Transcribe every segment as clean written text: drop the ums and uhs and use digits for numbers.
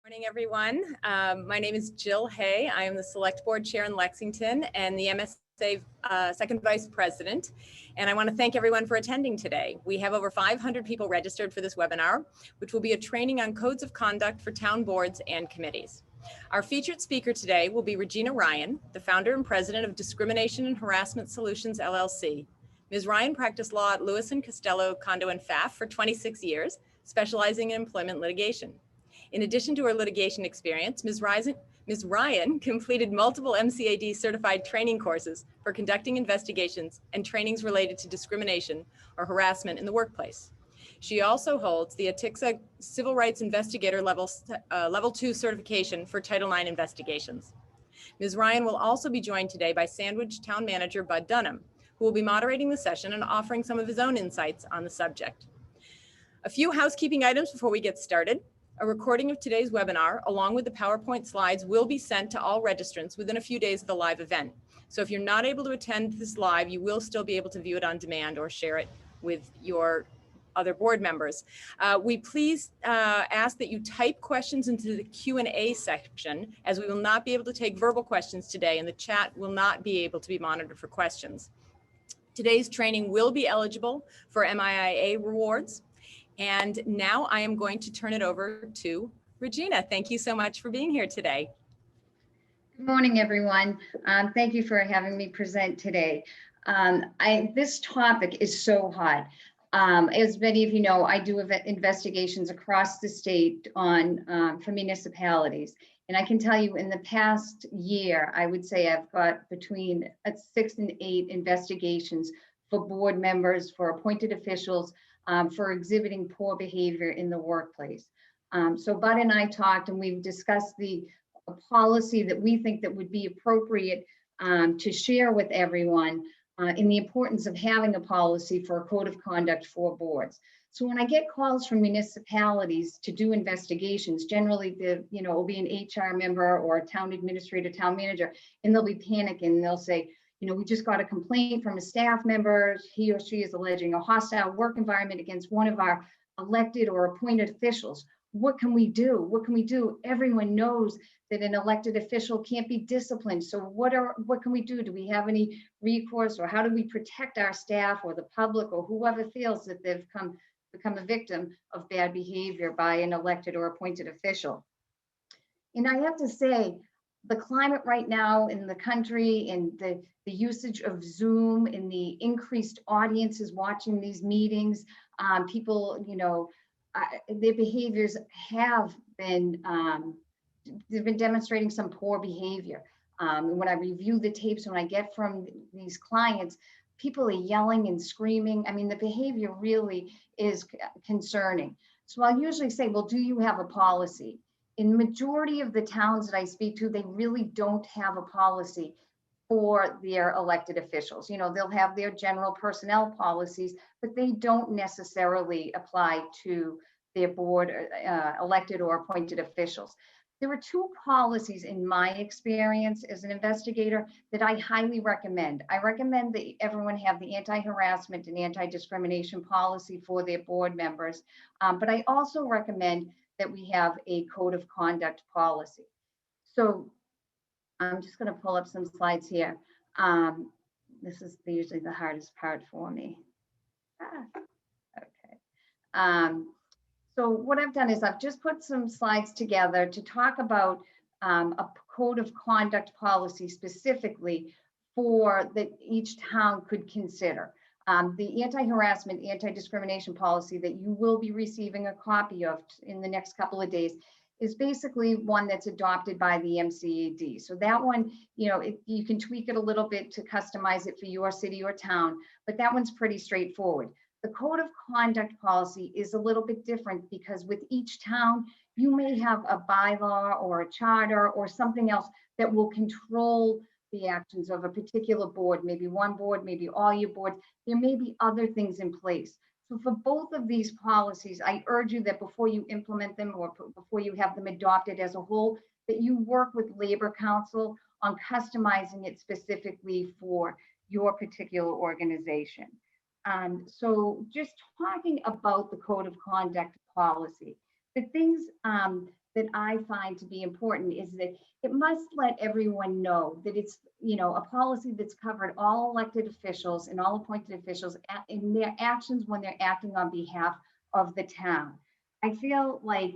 Morning, everyone. My name is Jill Hay. I am the Select Board Chair in Lexington and the MSA Second Vice President. And I want to thank everyone for attending today. We have over 500 people registered for this webinar, which will be a training on codes of conduct for town boards and committees. Our featured speaker today will be Regina Ryan, the founder and president of Discrimination and Harassment Solutions, LLC. Ms. Ryan practiced law at Lewis & Costello, Condo and Pfaff for 26 years, specializing in employment litigation. In addition to her litigation experience, Ms. Ryan completed multiple MCAD certified training courses for conducting investigations and trainings related to discrimination or harassment in the workplace. She also holds the ATIXA Civil Rights Investigator Level 2 certification for Title IX investigations. Ms. Ryan will also be joined today by Sandwich Town Manager Bud Dunham, who will be moderating the session and offering some of his own insights on the subject. A few housekeeping items before we get started. A recording of today's webinar, along with the PowerPoint slides, will be sent to all registrants within a few days of the live event. So if you're not able to attend this live, you will still be able to view it on demand or share it with your other board members. We please ask that you type questions into the Q&A section, as we will not be able to take verbal questions today, and the chat will not be able to be monitored for questions. Today's training will be eligible for MIA rewards. And now I am going to turn it over to Regina. Thank you so much for being here today. Good morning, everyone. Thank you for having me present today. This topic is so hot. As many of you know, I do investigations across the state for municipalities. And I can tell you in the past year, I would say I've got between 6 and 8 investigations for board members, for appointed officials, for exhibiting poor behavior in the workplace. So Bud and I talked, and we've discussed a policy that we think that would be appropriate to share with everyone in the importance of having a policy for a code of conduct for boards. So when I get calls from municipalities to do investigations, generally it will be an HR member or a town administrator, town manager, and they'll be panicking. They'll say, we just got a complaint from a staff member. He or she is alleging a hostile work environment against one of our elected or appointed officials. What can we do? What can we do? Everyone knows that an elected official can't be disciplined. So what can we do? Do we have any recourse, or how do we protect our staff or the public or whoever feels that they've become a victim of bad behavior by an elected or appointed official? And I have to say, the climate right now in the country, and the usage of Zoom, and the increased audiences watching these meetings, people, their behaviors have been, they've been demonstrating some poor behavior. When I review the tapes, when I get from these clients, people are yelling and screaming. I mean, the behavior really is concerning. So I'll usually say, well, do you have a policy? In majority of the towns that I speak to, they really don't have a policy for their elected officials. They'll have their general personnel policies, but they don't necessarily apply to their board elected or appointed officials. There are 2 policies in my experience as an investigator that I highly recommend. I recommend that everyone have the anti-harassment and anti-discrimination policy for their board members, but I also recommend that we have a code of conduct policy. So I'm just going to pull up some slides here. This is usually the hardest part for me. Okay. So what I've done is I've just put some slides together to talk about a code of conduct policy specifically that each town could consider. The anti-harassment, anti-discrimination policy that you will be receiving a copy of in the next couple of days is basically one that's adopted by the MCAD. So that one, you can tweak it a little bit to customize it for your city or town, but that one's pretty straightforward. The code of conduct policy is a little bit different because with each town, you may have a bylaw or a charter or something else that will control the actions of a particular board, maybe one board, maybe all your boards. There may be other things in place. So for both of these policies, I urge you that before you implement them or before you have them adopted as a whole, that you work with Labor Council on customizing it specifically for your particular organization. So just talking about the code of conduct policy, the things that I find to be important is that it must let everyone know that it's, a policy that's covered all elected officials and all appointed officials in their actions when they're acting on behalf of the town. I feel like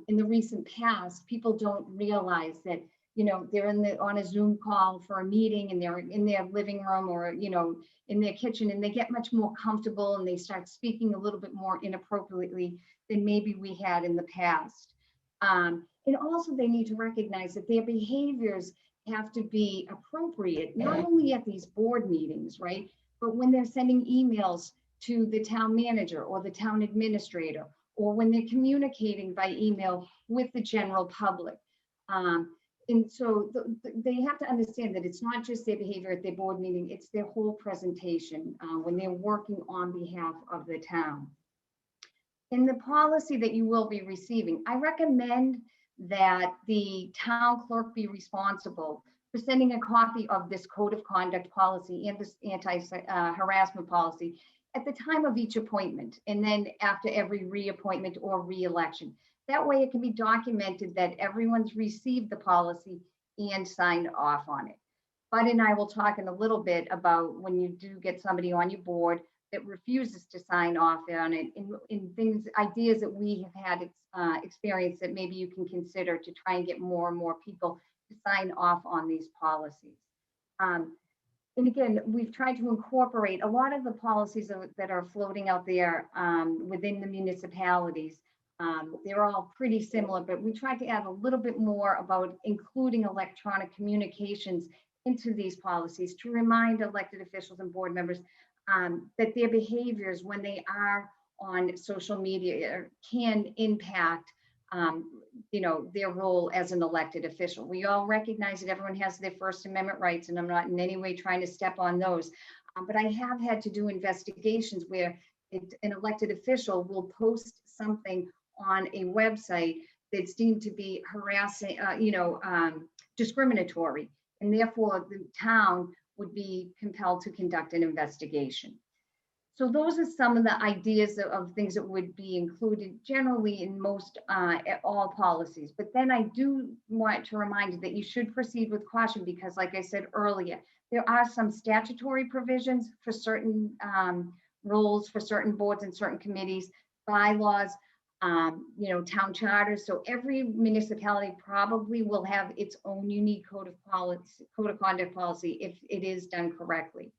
in the recent past, people don't realize that, they're on a Zoom call for a meeting and they're in their living room or, in their kitchen, and they get much more comfortable and they start speaking a little bit more inappropriately than maybe we had in the past. And also they need to recognize that their behaviors have to be appropriate, not only at these board meetings, right? But when they're sending emails to the town manager or the town administrator, or when they're communicating by email with the general public. And so they have to understand that it's not just their behavior at their board meeting, it's their whole presentation when they're working on behalf of the town. In the policy that you will be receiving, I recommend that the town clerk be responsible for sending a copy of this code of conduct policy and this anti-harassment policy at the time of each appointment, and then after every reappointment or re-election. That way it can be documented that everyone's received the policy and signed off on it. Bud and I will talk in a little bit about when you do get somebody on your board that refuses to sign off on it, in things, ideas that we have had experience that maybe you can consider to try and get more and more people to sign off on these policies. And again, we've tried to incorporate a lot of the policies that are floating out there within the municipalities. They're all pretty similar, but we tried to add a little bit more about including electronic communications into these policies to remind elected officials and board members that their behaviors when they are on social media can impact their role as an elected official. We all recognize that everyone has their First Amendment rights, and I'm not in any way trying to step on those. But I have had to do investigations where an elected official will post something on a website that's deemed to be harassing, discriminatory, and therefore the town would be compelled to conduct an investigation. So those are some of the ideas of things that would be included generally in most, all policies. But then I do want to remind you that you should proceed with caution because, like I said earlier, there are some statutory provisions for certain roles, for certain boards and certain committees, bylaws, town charters. So every municipality probably will have its own unique code of conduct policy if it is done correctly.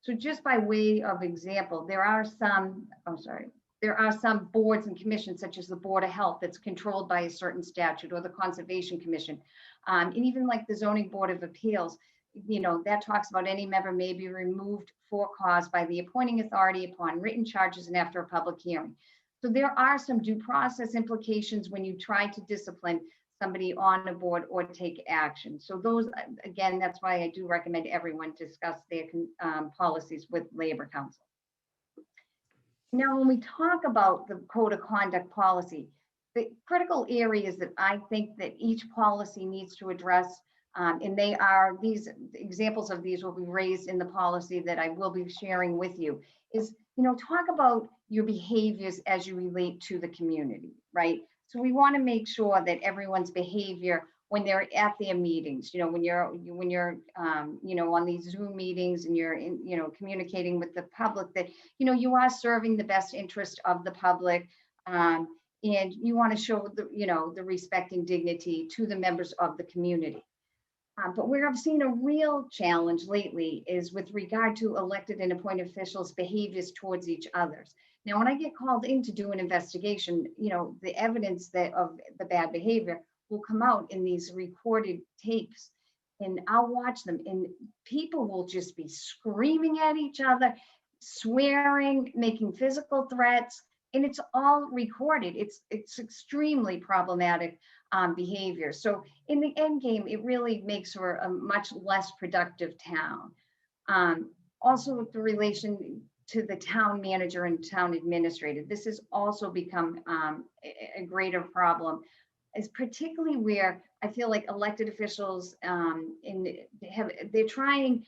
So just by way of example, there are some boards and commissions, such as the Board of Health, that's controlled by a certain statute, or the Conservation Commission. And even like the Zoning Board of Appeals, that talks about any member may be removed for cause by the appointing authority upon written charges and after a public hearing. So there are some due process implications when you try to discipline somebody on a board or take action. So those, again, that's why I do recommend everyone discuss their policies with Labor Council. Now, when we talk about the code of conduct policy, the critical areas that I think that each policy needs to address, and these examples of these will be raised in the policy that I will be sharing with you, is, talk about your behaviors as you relate to the community, right? So we want to make sure that everyone's behavior when they're at their meetings, when you're on these Zoom meetings and you're communicating with the public, that you are serving the best interest of the public, and you want to show the respect and dignity to the members of the community. But where I've seen a real challenge lately is with regard to elected and appointed officials' behaviors towards each other. Now, when I get called in to do an investigation, the evidence of the bad behavior will come out in these recorded tapes, and I'll watch them, and people will just be screaming at each other, swearing, making physical threats, and it's all recorded. It's extremely problematic behavior. So in the end game, it really makes for a much less productive town. Also, with the relation to the town manager and town administrator, this has also become a greater problem, is particularly where I feel like elected officials they're trying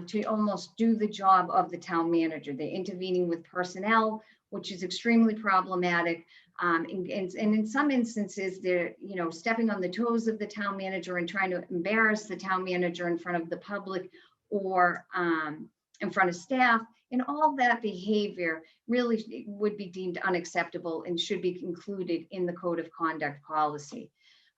to almost do the job of the town manager. They're intervening with personnel which is extremely problematic. And in some instances, they're, stepping on the toes of the town manager and trying to embarrass the town manager in front of the public or in front of staff. And all that behavior really would be deemed unacceptable and should be included in the code of conduct policy.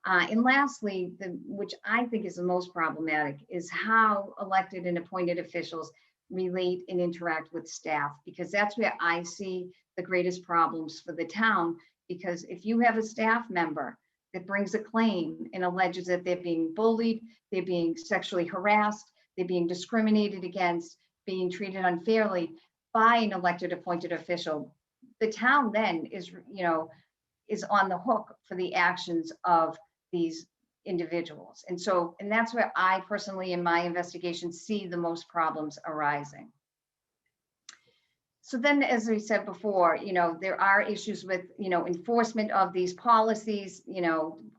And lastly, which I think is the most problematic, is how elected and appointed officials relate and interact with staff, because that's where I see the greatest problems for the town. Because if you have a staff member that brings a claim and alleges that they're being bullied, they're being sexually harassed, they're being discriminated against, being treated unfairly by an elected appointed official, the town then is on the hook for the actions of these individuals. And that's where I personally, in my investigation, see the most problems arising. So then, as we said before, there are issues with, enforcement of these policies.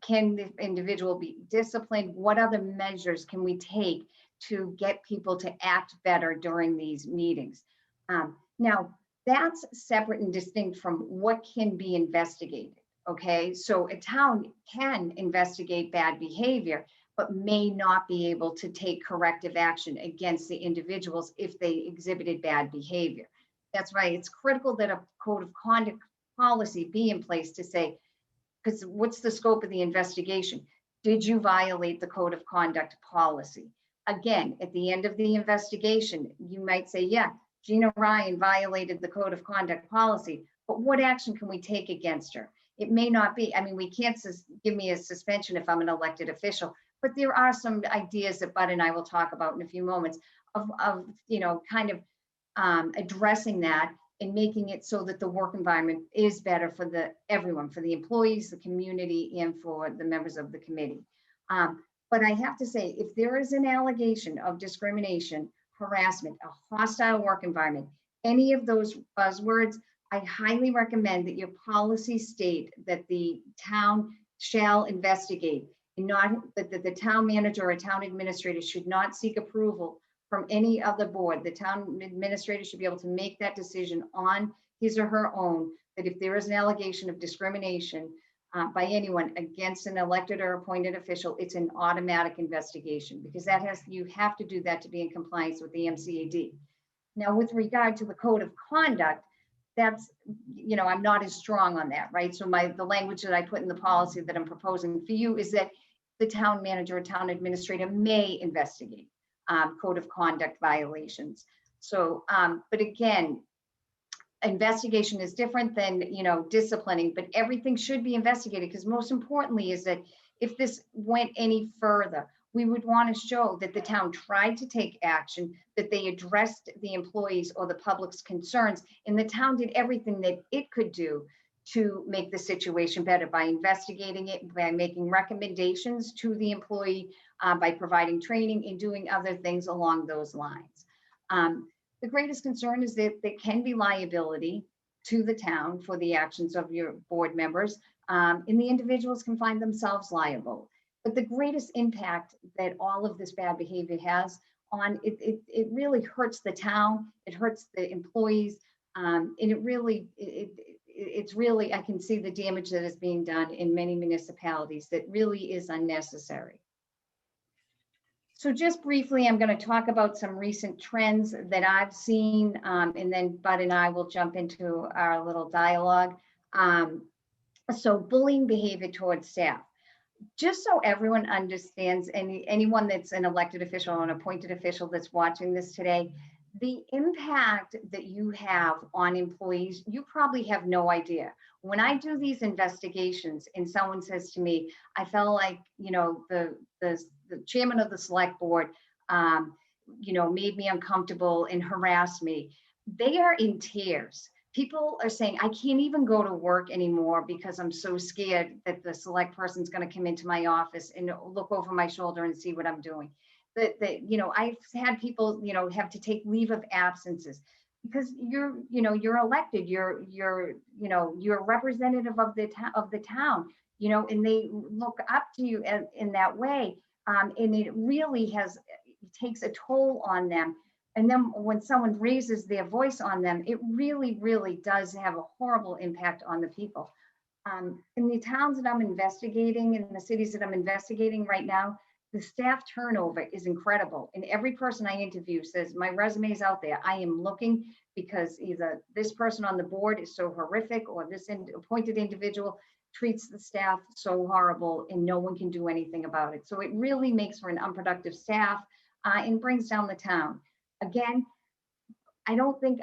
Can the individual be disciplined? What other measures can we take to get people to act better during these meetings? Now, that's separate and distinct from what can be investigated. Okay, so a town can investigate bad behavior, but may not be able to take corrective action against the individuals if they exhibited bad behavior. That's why it's critical that a code of conduct policy be in place to say, because what's the scope of the investigation? Did you violate the code of conduct policy? Again, at the end of the investigation, you might say, yeah, Gina Ryan violated the code of conduct policy, but what action can we take against her? It may not be, we can't give me a suspension if I'm an elected official, but there are some ideas that Bud and I will talk about in a few moments of kind of addressing that and making it so that the work environment is better for everyone, for the employees, the community, and for the members of the committee. But I have to say, if there is an allegation of discrimination, harassment, a hostile work environment, any of those buzzwords, I highly recommend that your policy state that the town shall investigate, and not that the town manager or town administrator should not seek approval from any other board. The town administrator should be able to make that decision on his or her own, that if there is an allegation of discrimination by anyone against an elected or appointed official, it's an automatic investigation, because you have to do that to be in compliance with the MCAD. Now, with regard to the code of conduct, that's, I'm not as strong on that, right? So the language that I put in the policy that I'm proposing for you is that the town manager or town administrator may investigate code of conduct violations. So, but again, investigation is different than, disciplining, but everything should be investigated, because most importantly is that if this went any further, we would want to show that the town tried to take action, that they addressed the employees or the public's concerns, and the town did everything that it could do to make the situation better by investigating it, by making recommendations to the employee, by providing training and doing other things along those lines. The greatest concern is that there can be liability to the town for the actions of your board members, and the individuals can find themselves liable. But the greatest impact that all of this bad behavior has on it really hurts the town, it hurts the employees, and it's really, I can see the damage that is being done in many municipalities that really is unnecessary. So just briefly, I'm going to talk about some recent trends that I've seen, and then Bud and I will jump into our little dialogue. So bullying behavior towards staff. Just so everyone understands, anyone that's an elected official or an appointed official that's watching this today, the impact that you have on employees, you probably have no idea. When I do these investigations and someone says to me, I felt like, the chairman of the select board, made me uncomfortable and harassed me, they are in tears. People are saying, I can't even go to work anymore because I'm so scared that the select person's going to come into my office and look over my shoulder and see what I'm doing. I've had people, have to take leave of absences because you're elected, you're a representative of the town, and they look up to you in that way. And it really takes a toll on them And then when someone raises their voice on them, it really, really does have a horrible impact on the people. In the towns that I'm investigating, in the cities that I'm investigating right now, the staff turnover is incredible. And every person I interview says, my resume is out there. I am looking because either this person on the board is so horrific or this appointed individual treats the staff so horrible and no one can do anything about it. So it really makes for an unproductive staff and brings down the town. Again, I don't think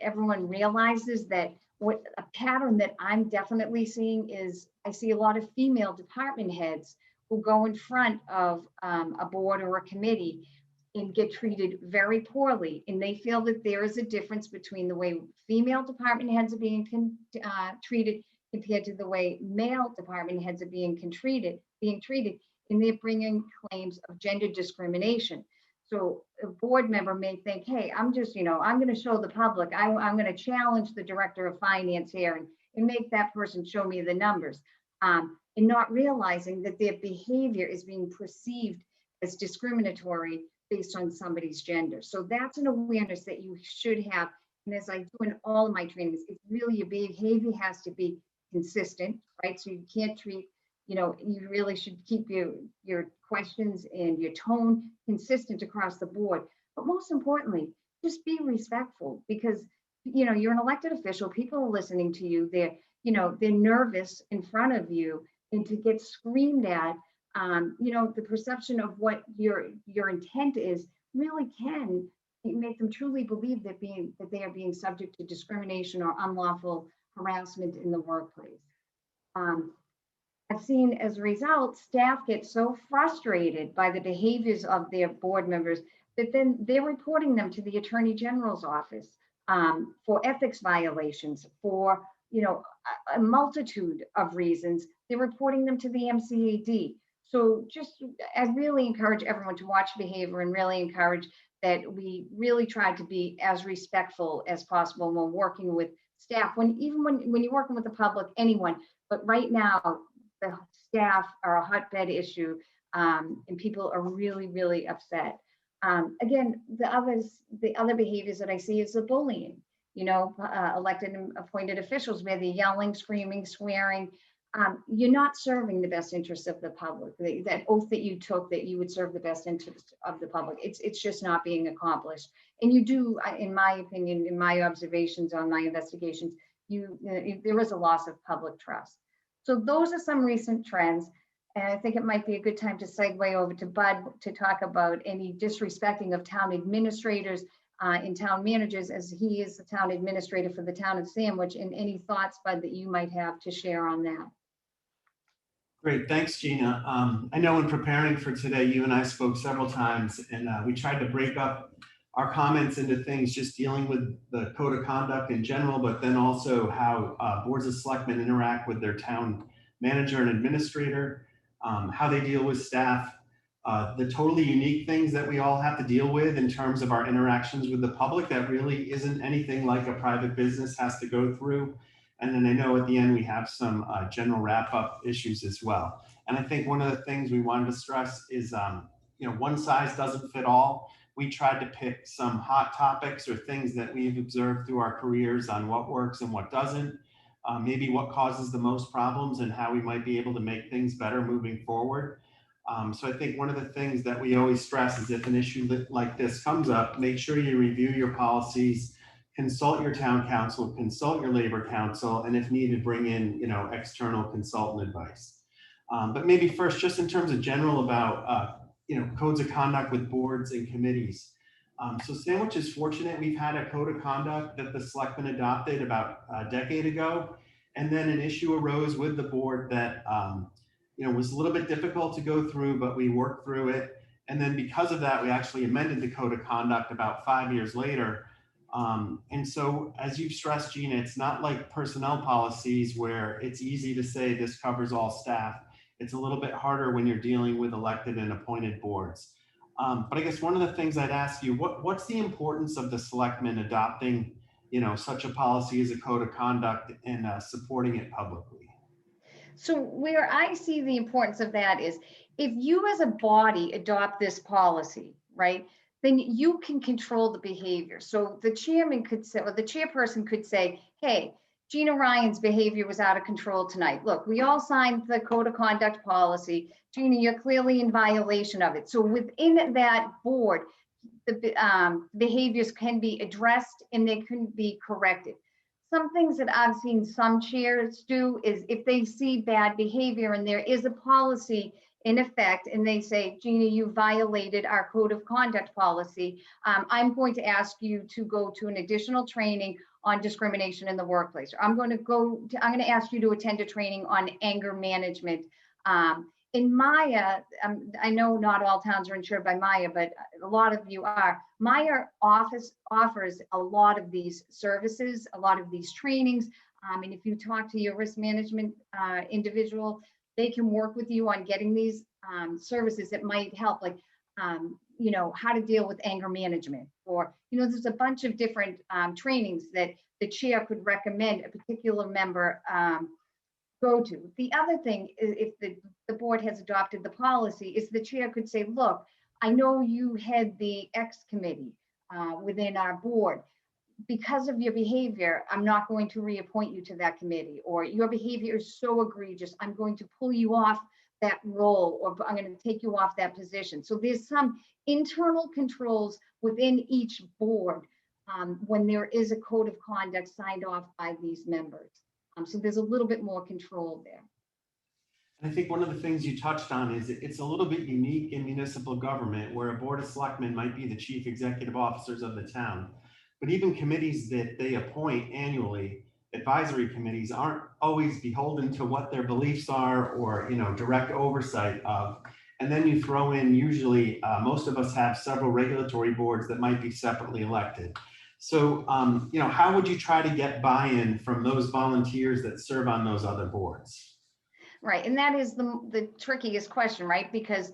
everyone realizes that what a pattern that I'm definitely seeing is I see a lot of female department heads who go in front of a board or a committee and get treated very poorly. And they feel that there is a difference between the way female department heads are being treated compared to the way male department heads are being treated, and they're bringing claims of gender discrimination. So a board member may think, hey, I'm just, I'm going to show the public, I'm going to challenge the director of finance here and make that person show me the numbers, and not realizing that their behavior is being perceived as discriminatory based on somebody's gender. So that's an awareness that you should have. And as I do in all of my trainings, it's really your behavior has to be consistent, right? So you can't treat, you really should keep your questions and your tone consistent across the board. But most importantly, just be respectful, because you're an elected official. People are listening to you. They're nervous in front of you, and to get screamed at, the perception of what your intent is really can make them truly believe that they are being subject to discrimination or unlawful harassment in the workplace. I've seen, as a result, staff get so frustrated by the behaviors of their board members that then they're reporting them to the Attorney General's office for ethics violations, for a multitude of reasons. They're reporting them to the MCAD. So I really encourage everyone to watch behavior, and really encourage that we really try to be as respectful as possible when working with staff, even when you're working with the public, anyone. But right now, the staff are a hotbed issue, and people are really, really upset. Again, the other behaviors that I see is the bullying, elected and appointed officials, where they're yelling, screaming, swearing. You're not serving the best interests of the public. That oath that you took that you would serve the best interests of the public, it's just not being accomplished. And you do, in my opinion, in my observations on my investigations, there is a loss of public trust. So those are some recent trends. And I think it might be a good time to segue over to Bud to talk about any disrespecting of town administrators and town managers, as he is the town administrator for the town of Sandwich, and any thoughts, Bud, that you might have to share on that. Great, thanks, Gina. I know in preparing for today, you and I spoke several times, and we tried to break up our comments into things just dealing with the code of conduct in general, but then also how boards of selectmen interact with their town manager and administrator, how they deal with staff, the totally unique things that we all have to deal with in terms of our interactions with the public that really isn't anything like a private business has to go through. And then I know at the end we have some general wrap-up issues as well. And I think one of the things we wanted to stress is, one size doesn't fit all. We tried to pick some hot topics or things that we've observed through our careers on what works and what doesn't, maybe what causes the most problems and how we might be able to make things better moving forward. So I think one of the things that we always stress is if an issue like this comes up, make sure you review your policies, consult your town council, consult your labor council, and if needed, bring in external consultant advice. But maybe first, just in terms of general about codes of conduct with boards and committees. So Sandwich is fortunate. We've had a code of conduct that the selectmen adopted about a decade ago, and then an issue arose with the board that was a little bit difficult to go through, but we worked through it. And then because of that, we actually amended the code of conduct about 5 years later. And so, as you've stressed, Gina, it's not like personnel policies where it's easy to say this covers all staff. It's a little bit harder when you're dealing with elected and appointed boards. But I guess one of the things I'd ask you, what's the importance of the selectmen adopting, such a policy as a code of conduct and supporting it publicly? So where I see the importance of that is if you as a body adopt this policy, right, then you can control the behavior. So the chairman could say, or the chairperson could say, hey, Gina Ryan's behavior was out of control tonight. Look, we all signed the code of conduct policy. Gina, you're clearly in violation of it. So within that board, the behaviors can be addressed and they can be corrected. Some things that I've seen some chairs do is if they see bad behavior and there is a policy in effect and they say, Gina, you violated our code of conduct policy, I'm going to ask you to go to an additional training on discrimination in the workplace. I'm going to ask you to attend a training on anger management. In Maya, I know not all towns are insured by Maya, but a lot of you are. Maya office offers a lot of these services, a lot of these trainings. And if you talk to your risk management individual, they can work with you on getting these services that might help, like, you know, how to deal with anger management, or, you know, there's a bunch of different trainings that the chair could recommend a particular member go to. The other thing is, if the board has adopted the policy, is the chair could say, look, I know you head the X committee within our board. Because of your behavior, I'm not going to reappoint you to that committee, or your behavior is so egregious, I'm going to pull you off that role, or I'm going to take you off that position. So there's some internal controls within each board when there is a code of conduct signed off by these members. So there's a little bit more control there. And I think one of the things you touched on is it's a little bit unique in municipal government, where a board of selectmen might be the chief executive officers of the town. But even committees that they appoint annually, advisory committees, aren't always beholden to what their beliefs are, or, you know, direct oversight of. And then you throw in, usually most of us have several regulatory boards that might be separately elected. So, you know, how would you try to get buy-in from those volunteers that serve on those other boards? Right, and that is the trickiest question, right? Because,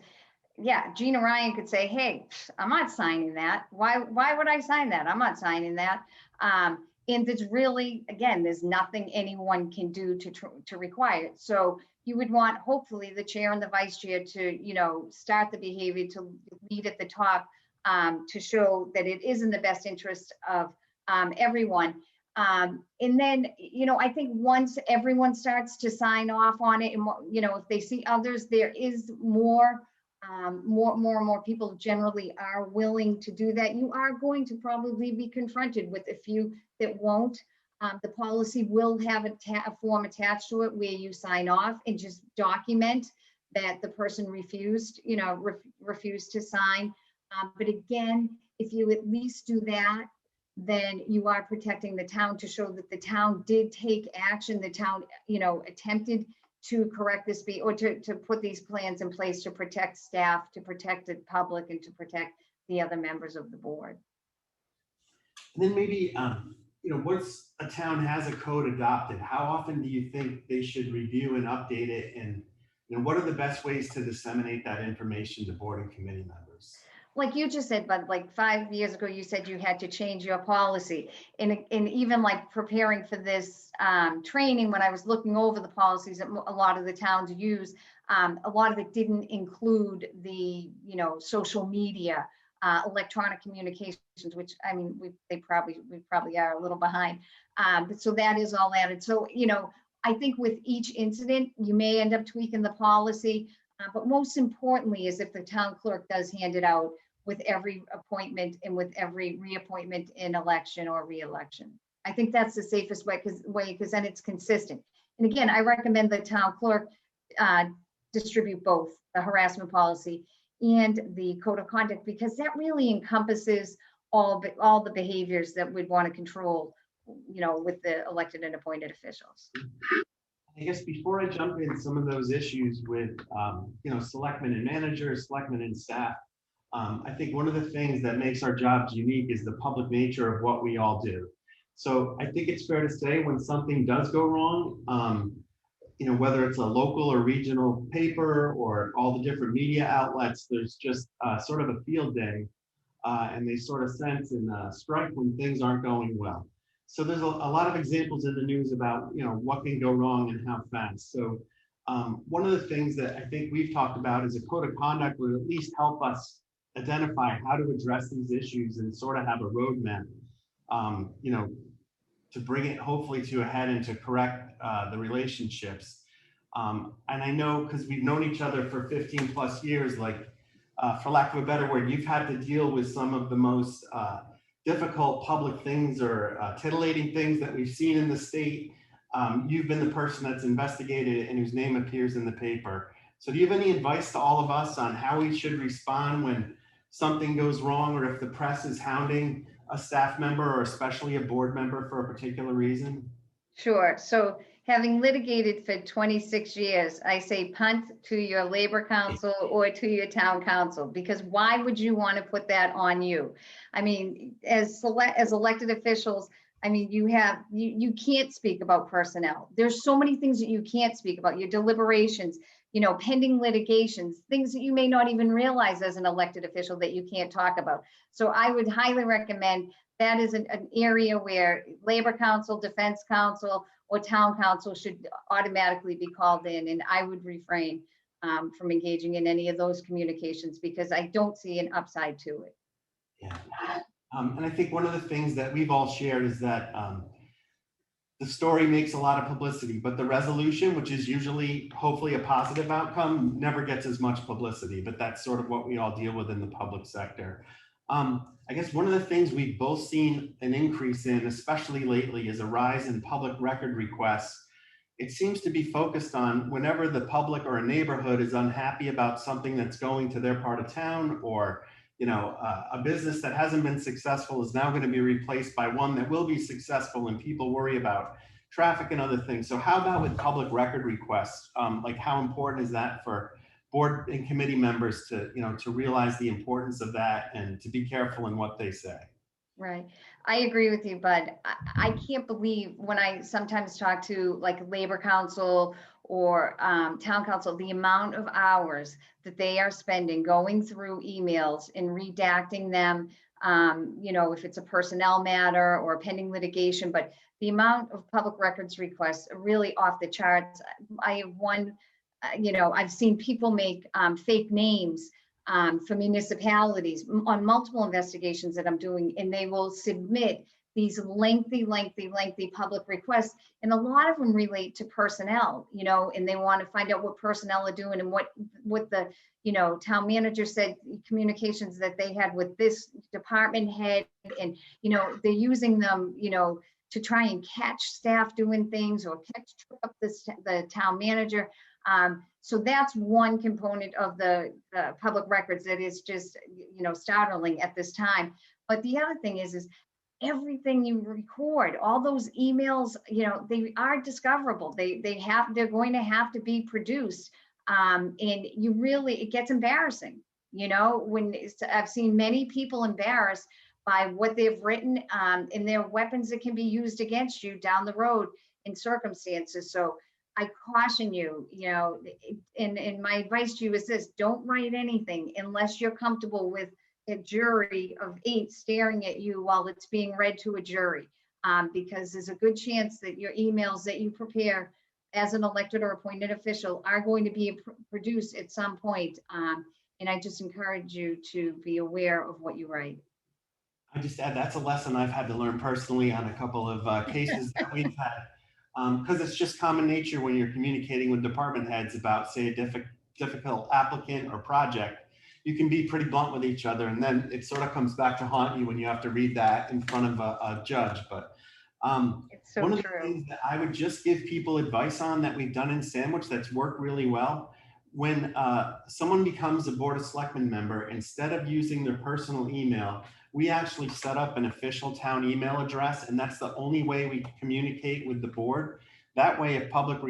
yeah, Gina Ryan could say, hey, I'm not signing that. Why would I sign that? I'm not signing that. And there's really, again, there's nothing anyone can do to require it. So you would want, hopefully, the chair and the vice chair to, you know, start the behavior, to lead at the top, to show that it is in the best interest of everyone. And then, you know, I think once everyone starts to sign off on it, and, you know, if they see others, there is more and more people generally are willing to do that. You are going to probably be confronted with a few that won't. The policy will have a form attached to it where you sign off and just document that the person refused, you know, refused to sign. But again, if you at least do that, then you are protecting the town, to show that the town did take action. The town, you know, attempted to correct this, or to put these plans in place to protect staff, to protect the public, and to protect the other members of the board. And then maybe, you know, once a town has a code adopted, how often do you think they should review and update it? And, you know, what are the best ways to disseminate that information to board and committee members? Like you just said, but like 5 years ago, you said you had to change your policy. And even like preparing for this training, when I was looking over the policies that a lot of the towns use, a lot of it didn't include the, you know, social media, electronic communications, which, I mean, we probably are a little behind. But so that is all added. So, you know, I think with each incident, you may end up tweaking the policy. But most importantly is if the town clerk does hand it out with every appointment and with every reappointment in election or re-election. I think that's the safest way, because then it's consistent. And again, I recommend the town clerk distribute both the harassment policy and the code of conduct, because that really encompasses all the behaviors that we'd want to control, you know, with the elected and appointed officials. I guess before I jump in some of those issues with, you know, selectmen and managers, selectmen and staff, I think one of the things that makes our jobs unique is the public nature of what we all do. So I think it's fair to say when something does go wrong, you know, whether it's a local or regional paper or all the different media outlets, there's just sort of a field day, and they sort of sense and strike when things aren't going well. So there's a lot of examples in the news about, you know, what can go wrong and how fast. So one of the things that I think we've talked about is a code of conduct would at least help us identify how to address these issues and sort of have a roadmap, you know, to bring it hopefully to a head and to correct the relationships. And I know because we've known each other for 15 plus years, like for lack of a better word, you've had to deal with some of the most difficult public things or titillating things that we've seen in the state. You've been the person that's investigated it and whose name appears in the paper. So do you have any advice to all of us on how we should respond when something goes wrong, or if the press is hounding a staff member or especially a board member for a particular reason? Sure. So having litigated for 26 years, I say punt to your labor council or to your town council, because why would you want to put that on you? I mean, as elected officials, I mean, you can't speak about personnel. There's so many things that you can't speak about, your deliberations, you know, pending litigations, things that you may not even realize as an elected official that you can't talk about. So I would highly recommend that is an area where labor council, defense council, or town council should automatically be called in. And I would refrain from engaging in any of those communications because I don't see an upside to it. Yeah. And I think one of the things that we've all shared is that the story makes a lot of publicity, but the resolution, which is usually hopefully a positive outcome, never gets as much publicity, but that's sort of what we all deal with in the public sector. I guess one of the things we've both seen an increase in, especially lately, is a rise in public record requests. It seems to be focused on whenever the public or a neighborhood is unhappy about something that's going to their part of town, or you know, a business that hasn't been successful is now going to be replaced by one that will be successful, and people worry about traffic and other things. So how about with public record requests? Like how important is that for board and committee members to, you know, to realize the importance of that and to be careful in what they say? Right. I agree with you, Bud. I can't believe when I sometimes talk to like labor council or town council, the amount of hours that they are spending going through emails and redacting them, you know, if it's a personnel matter or a pending litigation, but the amount of public records requests are really off the charts. I have one, you know, I've seen people make fake names for municipalities on multiple investigations that I'm doing, and they will submit these lengthy public requests. And a lot of them relate to personnel, you know, and they want to find out what personnel are doing and what the, you know, town manager said, communications that they had with this department head. And, you know, they're using them, you know, to try and catch staff doing things or trip up the town manager. So that's one component of the public records that is just, you know, startling at this time. But the other thing is everything you record, all those emails, you know, they are discoverable. They're going to have to be produced. And you really, it gets embarrassing, you know, when I've seen many people embarrassed by what they've written, and their weapons that can be used against you down the road in circumstances. So I caution you, you know, and my advice to you is this: don't write anything unless you're comfortable with a jury of 8 staring at you while it's being read to a jury, because there's a good chance that your emails that you prepare as an elected or appointed official are going to be produced at some point. And I just encourage you to be aware of what you write. I just add that's a lesson I've had to learn personally on a couple of cases that we've had, because it's just common nature when you're communicating with department heads about, say, a difficult applicant or project. You can be pretty blunt with each other, and then it sort of comes back to haunt you when you have to read that in front of a judge. But It's so one of true. the things that I would just give people advice on that we've done in Sandwich that's worked really well, when someone becomes a Board of Selectmen member, instead of using their personal email, we actually set up an official town email address, and that's the only way we communicate with the board. That way, if public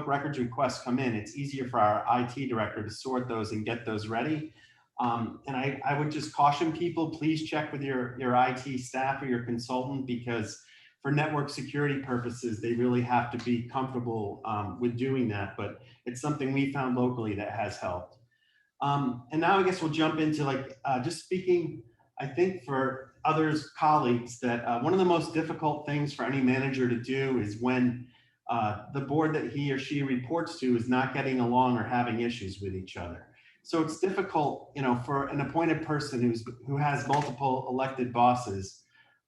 records requests come in, it's easier for our IT director to sort those and get those ready. And I would just caution people, please check with your IT staff or your consultant, because for network security purposes, they really have to be comfortable with doing that. But it's something we found locally that has helped. And now I guess we'll jump into just speaking, I think for others, colleagues, that one of the most difficult things for any manager to do is when the board that he or she reports to is not getting along or having issues with each other. So it's difficult, for an appointed person who has multiple elected bosses,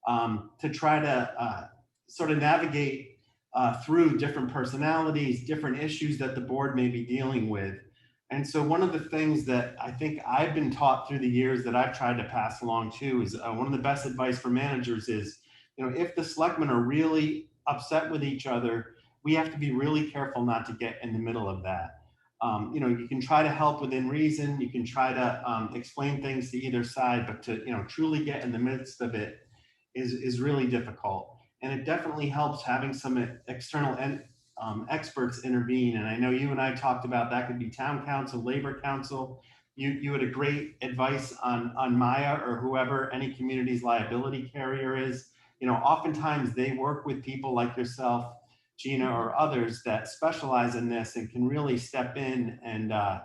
to try to sort of navigate through different personalities, different issues that the board may be dealing with. And so one of the things that I think I've been taught through the years that I've tried to pass along too is one of the best advice for managers is, if the selectmen are really upset with each other, we have to be really careful not to get in the middle of that. You can try to help within reason. You can try to explain things to either side, but to truly get in the midst of it is really difficult. And it definitely helps having some external experts intervene. And I know you and I talked about that could be town council, labor council. You had a great advice on Maya or whoever any community's liability carrier is. Oftentimes they work with people like yourself, Gina, or others that specialize in this and can really step in. And I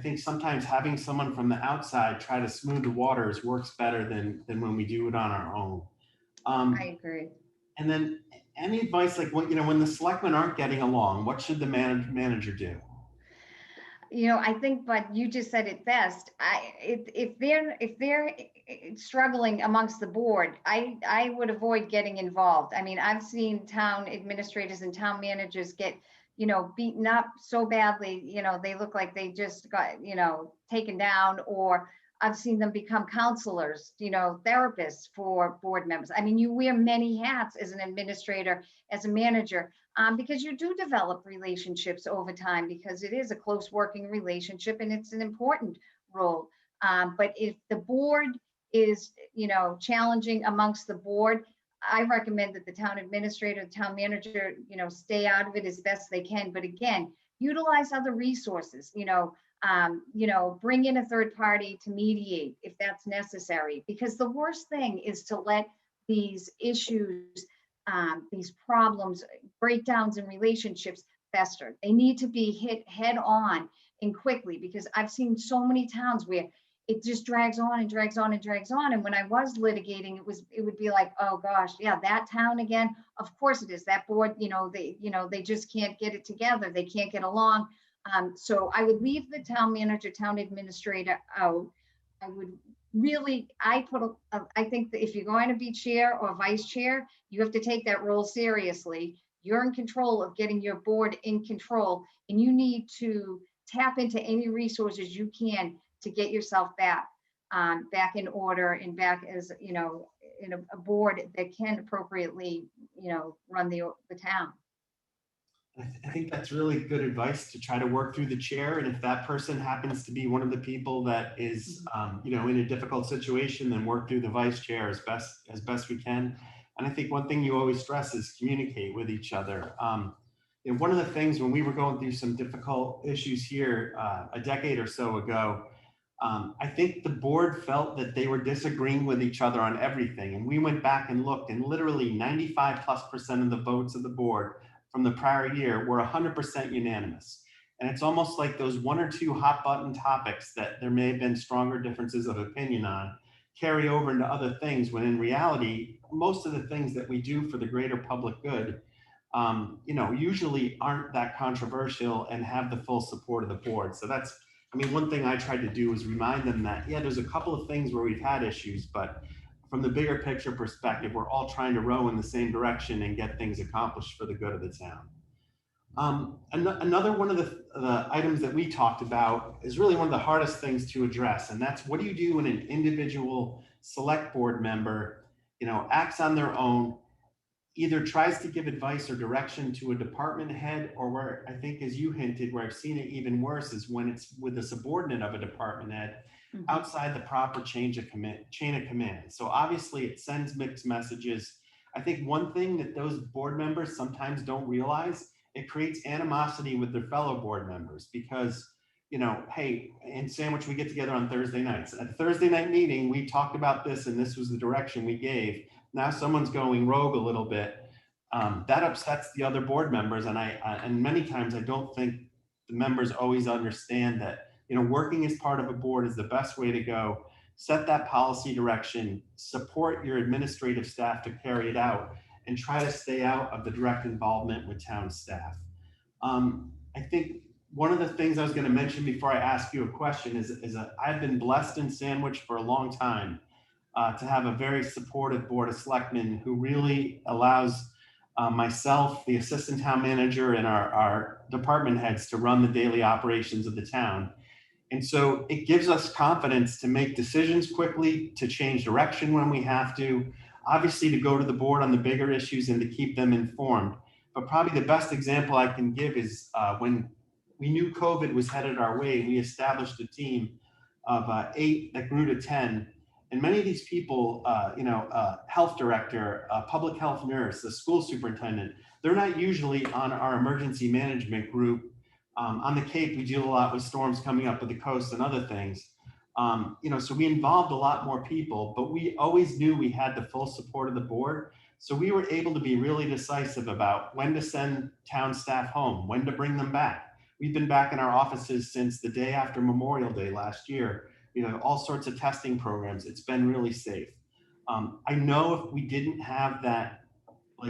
think sometimes having someone from the outside try to smooth the waters works better than when we do it on our own. I agree. And then any advice, like when the selectmen aren't getting along, what should the manager do? I think, but you just said it best. If they're struggling amongst the board, I would avoid getting involved. I mean, I've seen town administrators and town managers get, beaten up so badly, they look like they just got, taken down, or I've seen them become counselors, therapists for board members. I mean, you wear many hats as an administrator, as a manager, because you do develop relationships over time, because it is a close working relationship and it's an important role. But if the board is, challenging amongst the board, I recommend that the town administrator, the town manager, stay out of it as best they can. But again, utilize other resources, bring in a third party to mediate if that's necessary, because the worst thing is to let these issues, these problems, breakdowns in relationships fester. They need to be hit head on and quickly, because I've seen so many towns where it just drags on and drags on and drags on. And when I was litigating, it would be like, oh gosh, yeah, that town again. Of course it is. That board, they just can't get it together. They can't get along. So I would leave the town manager, town administrator out. I would really, I think that if you're going to be chair or vice chair, you have to take that role seriously. You're in control of getting your board in control, and you need to tap into any resources you can to get yourself back in order, and back as, in a board that can appropriately, run the town. I think that's really good advice, to try to work through the chair. And if that person happens to be one of the people that is, in a difficult situation, then work through the vice chair as best we can. And I think one thing you always stress is communicate with each other. One of the things when we were going through some difficult issues here a decade or so ago, I think the board felt that they were disagreeing with each other on everything. And we went back and looked, and literally 95+% of the votes of the board from the prior year were 100% unanimous. And it's almost like those one or two hot button topics that there may have been stronger differences of opinion on carry over into other things, when in reality, most of the things that we do for the greater public good, usually aren't that controversial and have the full support of the board. So one thing I tried to do was remind them that, yeah, there's a couple of things where we've had issues, but from the bigger picture perspective, we're all trying to row in the same direction and get things accomplished for the good of the town. Another one of the items that we talked about is really one of the hardest things to address. And that's, what do you do when an individual select board member, acts on their own, either tries to give advice or direction to a department head, or where I think, as you hinted, where I've seen it even worse is when it's with a subordinate of a department head outside the proper chain of command. So obviously it sends mixed messages. I think one thing that those board members sometimes don't realize, it creates animosity with their fellow board members, because, hey, in Sandwich, we get together on Thursday nights. At a Thursday night meeting, we talked about this and this was the direction we gave. Now someone's going rogue a little bit. That upsets the other board members. And many times I don't think the members always understand that, working as part of a board is the best way to go. Set that policy direction, support your administrative staff to carry it out, and try to stay out of the direct involvement with town staff. I think one of the things I was going to mention before I ask you a question is I've been blessed in Sandwich for a long time to have a very supportive board of selectmen who really allows myself, the assistant town manager, and our department heads to run the daily operations of the town. And so it gives us confidence to make decisions quickly, to change direction when we have to, obviously to go to the board on the bigger issues and to keep them informed. But probably the best example I can give is when we knew COVID was headed our way, we established a team of 8 that grew to 10. And many of these people, health director, a public health nurse, a school superintendent, they're not usually on our emergency management group. On the Cape, we deal a lot with storms coming up with the coast and other things. So we involved a lot more people, but we always knew we had the full support of the board. So we were able to be really decisive about when to send town staff home, when to bring them back. We've been back in our offices since the day after Memorial Day last year. We have all sorts of testing programs. It's been really safe. I know if we didn't have that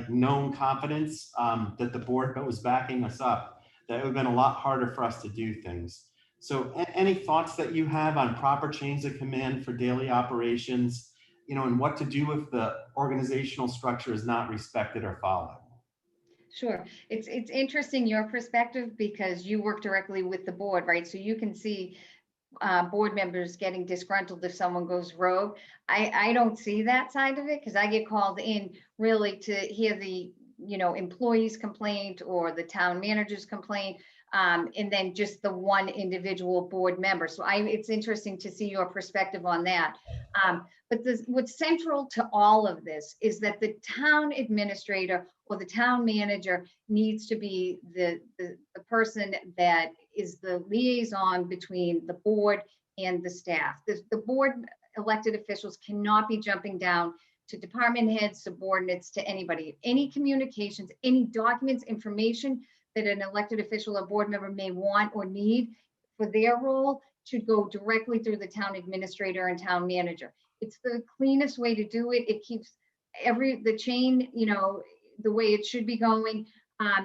known confidence that the board was backing us up, that it would have been a lot harder for us to do things. So any thoughts that you have on proper chains of command for daily operations, and what to do if the organizational structure is not respected or followed? Sure. It's interesting your perspective because you work directly with the board, right? So you can see board members getting disgruntled if someone goes rogue. I don't see that side of it because I get called in really to hear the employee's complaint or the town manager's complaint, and then just the one individual board member. So it's interesting to see your perspective on that. But what's central to all of this is that the town administrator or the town manager needs to be the person that is the liaison between the board and the staff. The board elected officials cannot be jumping down to department heads, subordinates, to anybody. Any communications, any documents, information that an elected official or board member may want or need for their role should go directly through the town administrator and town manager. It's the cleanest way to do it. It keeps the chain, the way it should be going.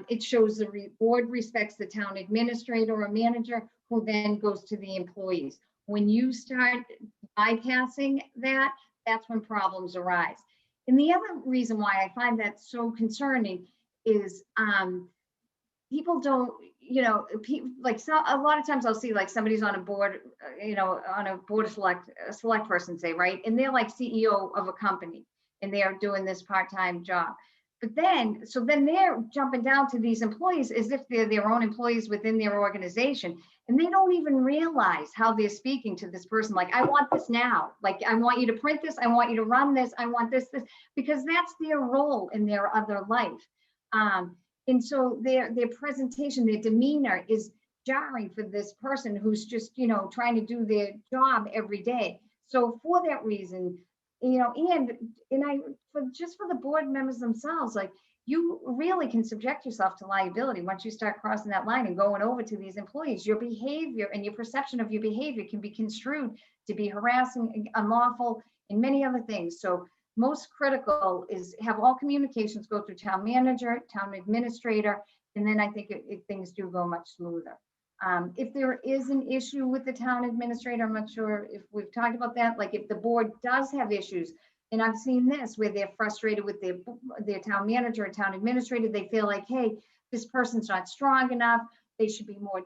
It shows the board respects the town administrator or manager, who then goes to the employees. When you start bypassing that, that's when problems arise. And the other reason why I find that so concerning is people don't, a lot of times I'll see somebody's on a board, on a board of select person, say, right? And they're like CEO of a company and they are doing this part-time job. But then they're jumping down to these employees as if they're their own employees within their organization. And they don't even realize how they're speaking to this person. Like, I want this now. Like, I want you to print this. I want you to run this. I want this, because that's their role in their other life. And so their presentation, their demeanor is jarring for this person who's just, trying to do their job every day. So for that reason, and for the board members themselves, you really can subject yourself to liability once you start crossing that line and going over to these employees. Your behavior and your perception of your behavior can be construed to be harassing, unlawful, and many other things. So most critical is have all communications go through town manager, town administrator, and then I think things do go much smoother. If there is an issue with the town administrator, I'm not sure if we've talked about that, if the board does have issues, and I've seen this where they're frustrated with their town manager and town administrator, they feel like, hey, this person's not strong enough, they should be more,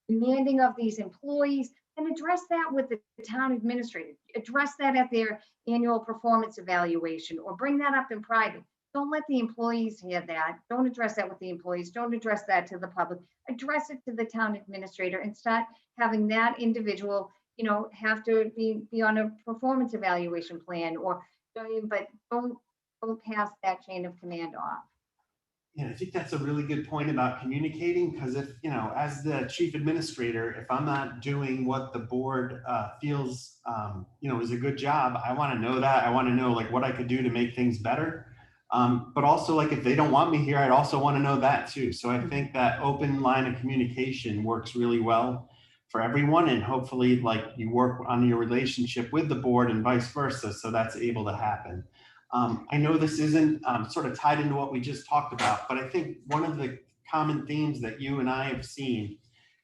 demanding of these employees, and address that with the town administrator. Address that at their annual performance evaluation, or bring that up in private. Don't let the employees hear that. Don't address that with the employees. Don't address that to the public. Address it to the town administrator and start having that individual, have to be on a performance evaluation plan, but don't pass that chain of command off. Yeah, I think that's a really good point about communicating, because if, as the chief administrator, if I'm not doing what the board feels, is a good job, I want to know that. I want to know what I could do to make things better. But also if they don't want me here, I'd also want to know that too. So I think that open line of communication works really well for everyone. And hopefully you work on your relationship with the board and vice versa. So that's able to happen. I know this isn't sort of tied into what we just talked about, but I think one of the common themes that you and I have seen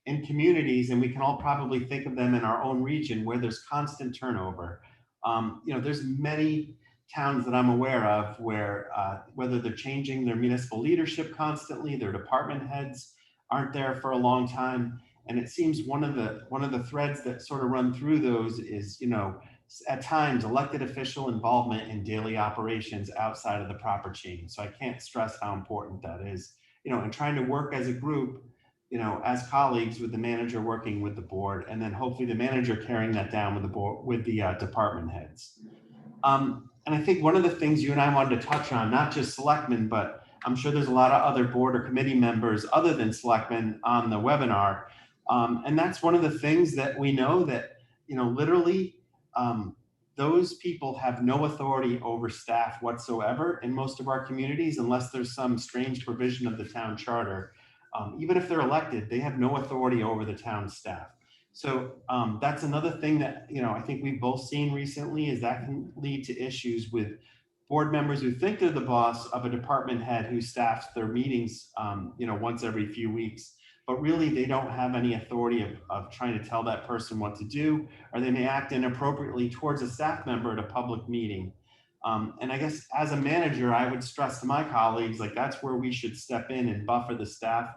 in communities, and we can all probably think of them in our own region where there's constant turnover. There's many towns that I'm aware of where whether they're changing their municipal leadership constantly, their department heads aren't there for a long time. And it seems one of the threads that sort of run through those is, at times elected official involvement in daily operations outside of the proper chain. So I can't stress how important that is, and trying to work as a group, as colleagues with the manager working with the board, and then hopefully the manager carrying that down with the board, with the department heads. And I think one of the things you and I wanted to touch on, not just selectmen, but I'm sure there's a lot of other board or committee members other than selectmen on the webinar. And that's one of the things that we know that, literally those people have no authority over staff whatsoever in most of our communities, unless there's some strange provision of the town charter. Even if they're elected, they have no authority over the town staff. So that's another thing that, I think we've both seen recently, is that can lead to issues with board members who think they're the boss of a department head who staffs their meetings, once every few weeks, but really they don't have any authority of trying to tell that person what to do, or they may act inappropriately towards a staff member at a public meeting. And I guess as a manager, I would stress to my colleagues, like, that's where we should step in and buffer the staff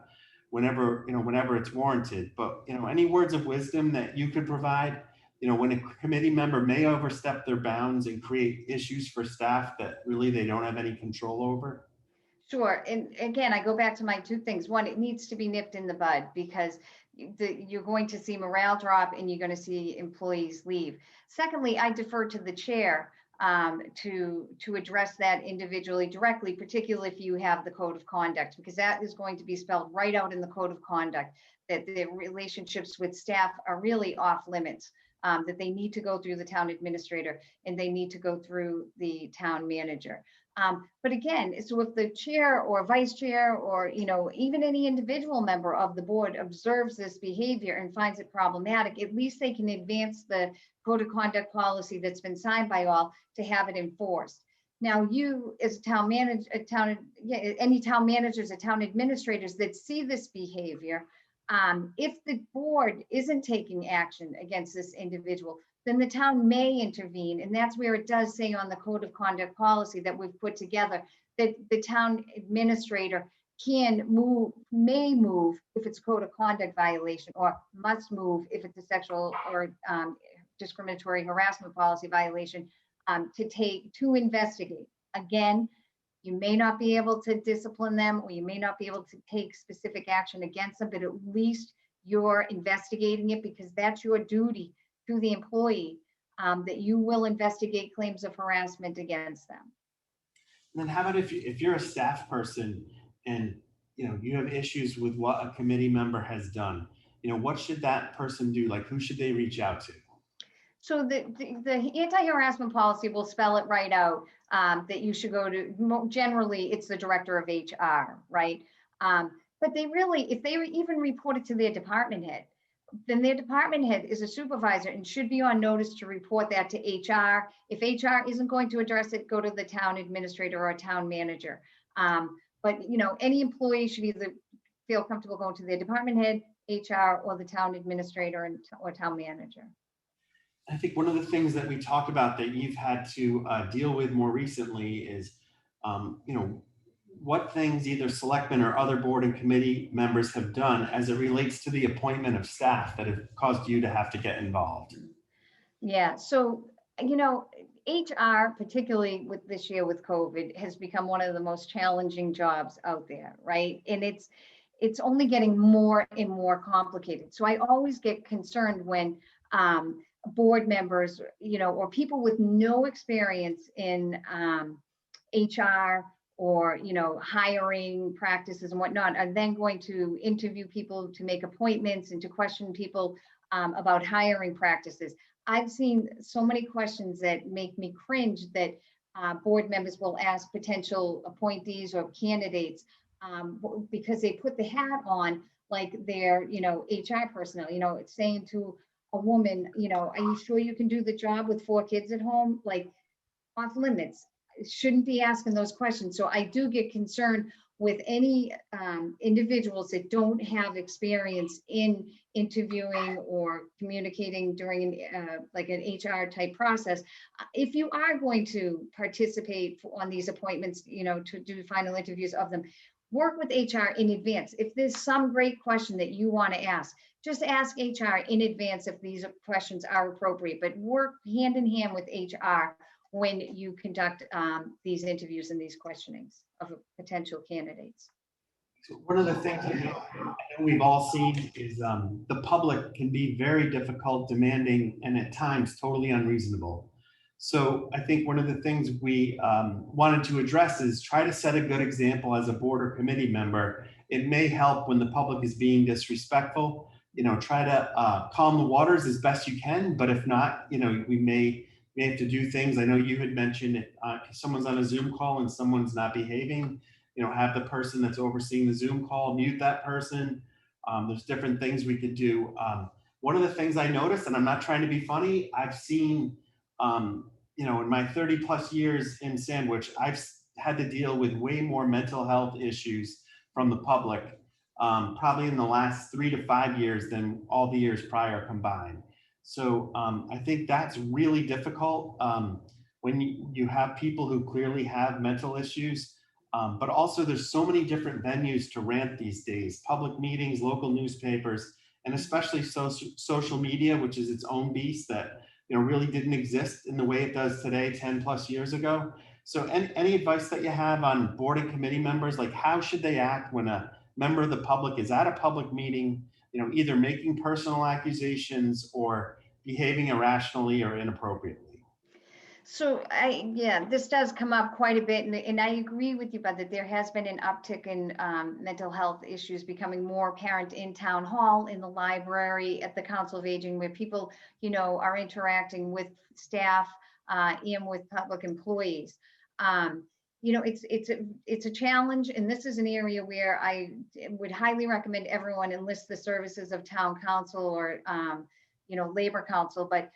whenever it's warranted. But, any words of wisdom that you could provide, when a committee member may overstep their bounds and create issues for staff that really they don't have any control over? Sure. And again, I go back to my two things. One, it needs to be nipped in the bud, because you're going to see morale drop and you're going to see employees leave. Secondly, I defer to the chair to address that individually directly, particularly if you have the code of conduct, because that is going to be spelled right out in the code of conduct, that the relationships with staff are really off limits, that they need to go through the town administrator and they need to go through the town manager. But again, so if the chair or vice chair or, even any individual member of the board observes this behavior and finds it problematic, at least they can advance the code of conduct policy that's been signed by all to have it enforced. Now, you as a town manager, any town managers or town administrators that see this behavior, if the board isn't taking action against this individual, then the town may intervene. And that's where it does say on the code of conduct policy that we've put together that the town administrator may move if it's a code of conduct violation, or must move if it's a sexual or discriminatory harassment policy violation, to investigate. Again, you may not be able to discipline them, or you may not be able to take specific action against them, but at least you're investigating it, because that's your duty to the employee, that you will investigate claims of harassment against them. And then how about if you're a staff person and you have issues with what a committee member has done, what should that person do? Like, who should they reach out to? So the anti-harassment policy will spell it right out, that you should go to, generally it's the director of HR, right? But they really, if they even report it to their department head, then their department head is a supervisor and should be on notice to report that to HR. If HR isn't going to address it, go to the town administrator or a town manager. But any employee should either feel comfortable going to their department head, HR, or the town administrator or town manager. I think one of the things that we talked about that you've had to deal with more recently is, what things either selectmen or other board and committee members have done as it relates to the appointment of staff that have caused you to have to get involved. Yeah, so, HR, particularly with this year with COVID, has become one of the most challenging jobs out there, right? And it's only getting more and more complicated. So I always get concerned when board members, or people with no experience in HR or, hiring practices and whatnot, are then going to interview people to make appointments and to question people about hiring practices. I've seen so many questions that make me cringe that board members will ask potential appointees or candidates because they put the hat on like they're, HR personnel, it's saying to a woman, are you sure you can do the job with 4 kids at home? Like, off limits. Shouldn't be asking those questions. So I do get concerned with any individuals that don't have experience in interviewing or communicating during like an HR type process. If you are going to participate on these appointments, you know, to do final interviews of them, work with HR in advance. If there's some great question that you want to ask, just ask HR in advance if these questions are appropriate, but work hand in hand with HR when you conduct these interviews and these questionings of potential candidates. So one of the things I know we've all seen is the public can be very difficult, demanding, and at times totally unreasonable. So I think one of the things we wanted to address is try to set a good example as a board or committee member. It may help when the public is being disrespectful. You know, try to calm the waters as best you can, but if not, you know, we may have to do things. I know you had mentioned if someone's on a Zoom call and someone's not behaving, you know, have the person that's overseeing the Zoom call mute that person. There's different things we could do. One of the things I noticed, and I'm not trying to be funny, I've seen, you know, in my 30 plus years in Sandwich, I've had to deal with way more mental health issues from the public, probably in the last 3 to 5 years than all the years prior combined. So I think that's really difficult when you have people who clearly have mental issues. But also there's so many different venues to rant these days, public meetings, local newspapers, and especially social media, which is its own beast that, you know, really didn't exist in the way it does today 10 plus years ago. So any advice that you have on board and committee members, like how should they act when a member of the public is at a public meeting, you know, either making personal accusations or behaving irrationally or inappropriately? So yeah, this does come up quite a bit, and I agree with you, Bud, that there has been an uptick in mental health issues becoming more apparent in town hall, in the library, at the Council of Aging, where people, you know, are interacting with staff and with public employees. You know, it's a challenge, and this is an area where I would highly recommend everyone enlist the services of town council or you know, labor council, but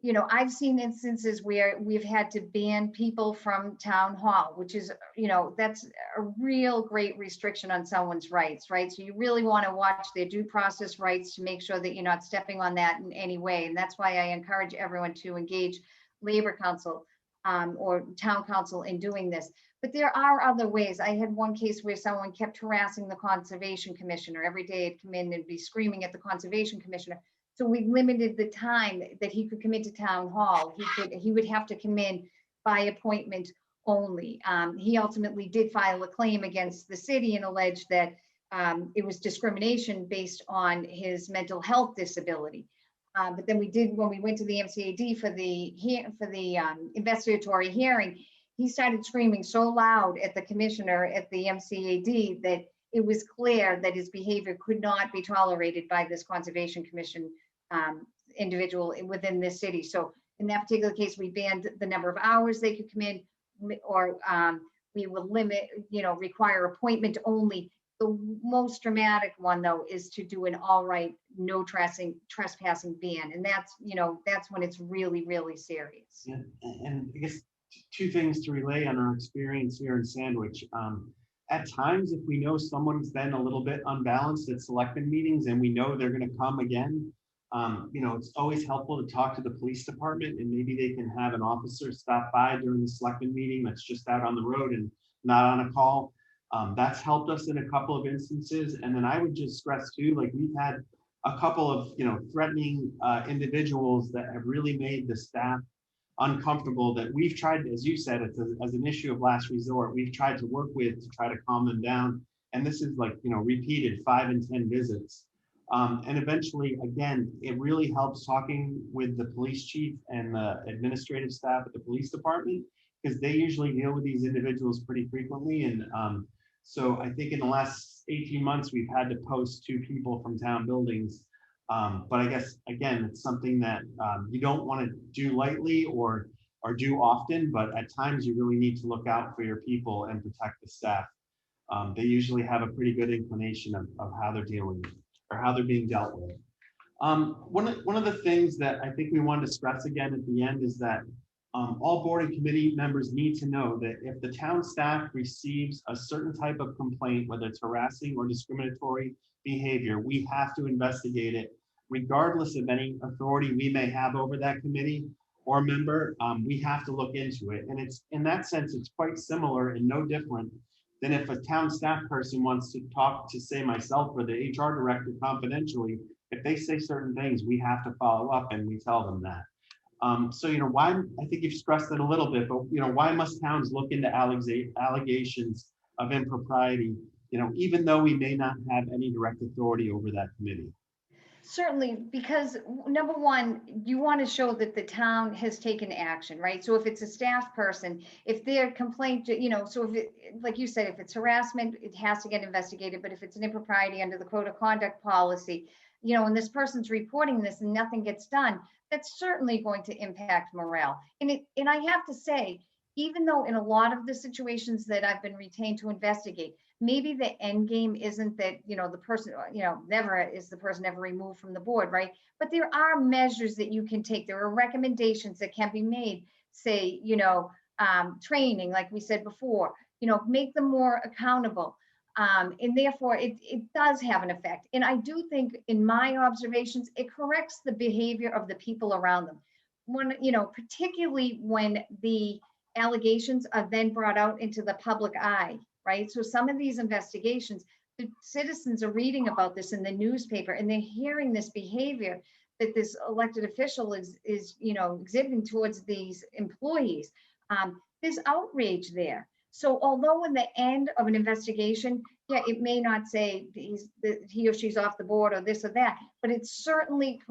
you know, I've seen instances where we've had to ban people from town hall, which is, you know, that's a real great restriction on someone's rights, right? So you really want to watch their due process rights to make sure that you're not stepping on that in any way. And that's why I encourage everyone to engage labor council or town council in doing this. But there are other ways. I had one case where someone kept harassing the conservation commissioner. Every day it'd come in and be screaming at the conservation commissioner. So we limited the time that he could come into town hall. He would have to come in by appointment only. He ultimately did file a claim against the city and alleged that it was discrimination based on his mental health disability. But then when we went to the MCAD for the investigatory hearing, he started screaming so loud at the commissioner at the MCAD that it was clear that his behavior could not be tolerated by this conservation commission individual within this city. So in that particular case, we banned the number of hours they could come in, or we will limit, you know, require appointment only. The most dramatic one, though, is to do an all right, no trespassing ban. And that's, you know, that's when it's really, really serious. Yeah, and I guess two things to relay on our experience here in Sandwich. At times, if we know someone's been a little bit unbalanced at selectmen meetings and we know they're going to come again, you know, it's always helpful to talk to the police department, and maybe they can have an officer stop by during the selectmen meeting that's just out on the road and not on a call. That's helped us in a couple of instances. And then I would just stress too, like we've had a couple of, you know, threatening individuals that have really made the staff uncomfortable, that we've tried, as you said, it's as an issue of last resort, we've tried to work with to try to calm them down. And this is like, you know, repeated 5 and 10 visits. And eventually, again, it really helps talking with the police chief and the administrative staff at the police department, because they usually deal with these individuals pretty frequently. And so I think in the last 18 months, we've had to post 2 people from town buildings. But I guess, again, it's something that you don't want to do lightly or do often, but at times you really need to look out for your people and protect the staff. They usually have a pretty good inclination of how they're dealing or how they're being dealt with. One of the things that I think we wanted to stress again at the end is that all board and committee members need to know that if the town staff receives a certain type of complaint, whether it's harassing or discriminatory behavior, we have to investigate it regardless of any authority we may have over that committee or member. We have to look into it. And it's, in that sense, it's quite similar and no different than if a town staff person wants to talk to, say, myself or the HR director confidentially. If they say certain things, we have to follow up and we tell them that. So, why, I think you've stressed it a little bit, but, why must towns look into allegations of impropriety, even though we may not have any direct authority over that committee? Certainly, because number one, you want to show that the town has taken action, right? So if it's a staff person, if their complaint, so if it, like you said, if it's harassment, it has to get investigated. But if it's an impropriety under the code of conduct policy, and this person's reporting this and nothing gets done, that's certainly going to impact morale. And I have to say, even though in a lot of the situations that I've been retained to investigate, maybe the end game isn't that, the person, never is the person ever removed from the board, right? But there are measures that you can take. There are recommendations that can be made, say, training, like we said before, make them more accountable. And therefore it does have an effect. And I do think in my observations, it corrects the behavior of the people around them. When, particularly when the allegations are then brought out into the public eye, right? So some of these investigations, the citizens are reading about this in the newspaper and they're hearing this behavior that this elected official is exhibiting towards these employees. There's outrage there. So although in the end of an investigation, yeah, it may not say he or she's off the board or this or that, but it certainly,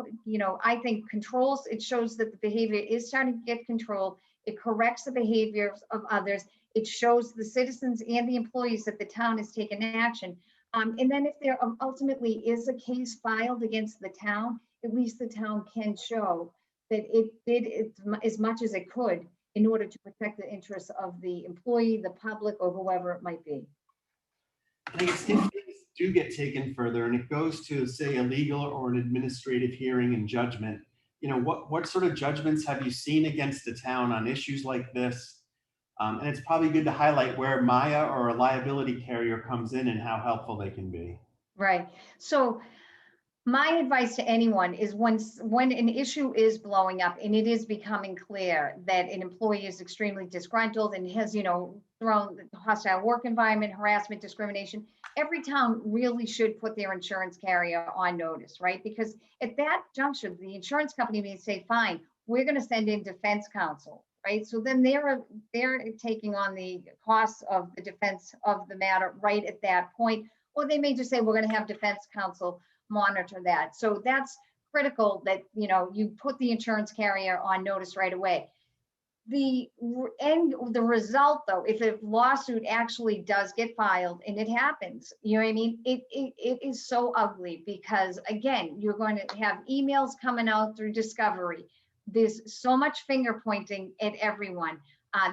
I think controls, it shows that the behavior is starting to get controlled. It corrects the behaviors of others. It shows the citizens and the employees that the town has taken action. And then if there ultimately is a case filed against the town, at least the town can show that it did as much as it could in order to protect the interests of the employee, the public, or whoever it might be. I think if things do get taken further and it goes to, say, a legal or an administrative hearing and judgment, what sort of judgments have you seen against the town on issues like this? And it's probably good to highlight where Maya or a liability carrier comes in and how helpful they can be. Right. So my advice to anyone is when an issue is blowing up and it is becoming clear that an employee is extremely disgruntled and has, thrown the hostile work environment, harassment, discrimination, every town really should put their insurance carrier on notice, right? Because at that juncture, the insurance company may say, fine, we're going to send in defense counsel, right? So then they're taking on the costs of the defense of the matter right at that point. Or they may just say, we're going to have defense counsel monitor that. So that's critical that, you put the insurance carrier on notice right away. The result though, if a lawsuit actually does get filed and it happens, you know what I mean? It is so ugly because again, you're going to have emails coming out through discovery. There's so much finger pointing at everyone.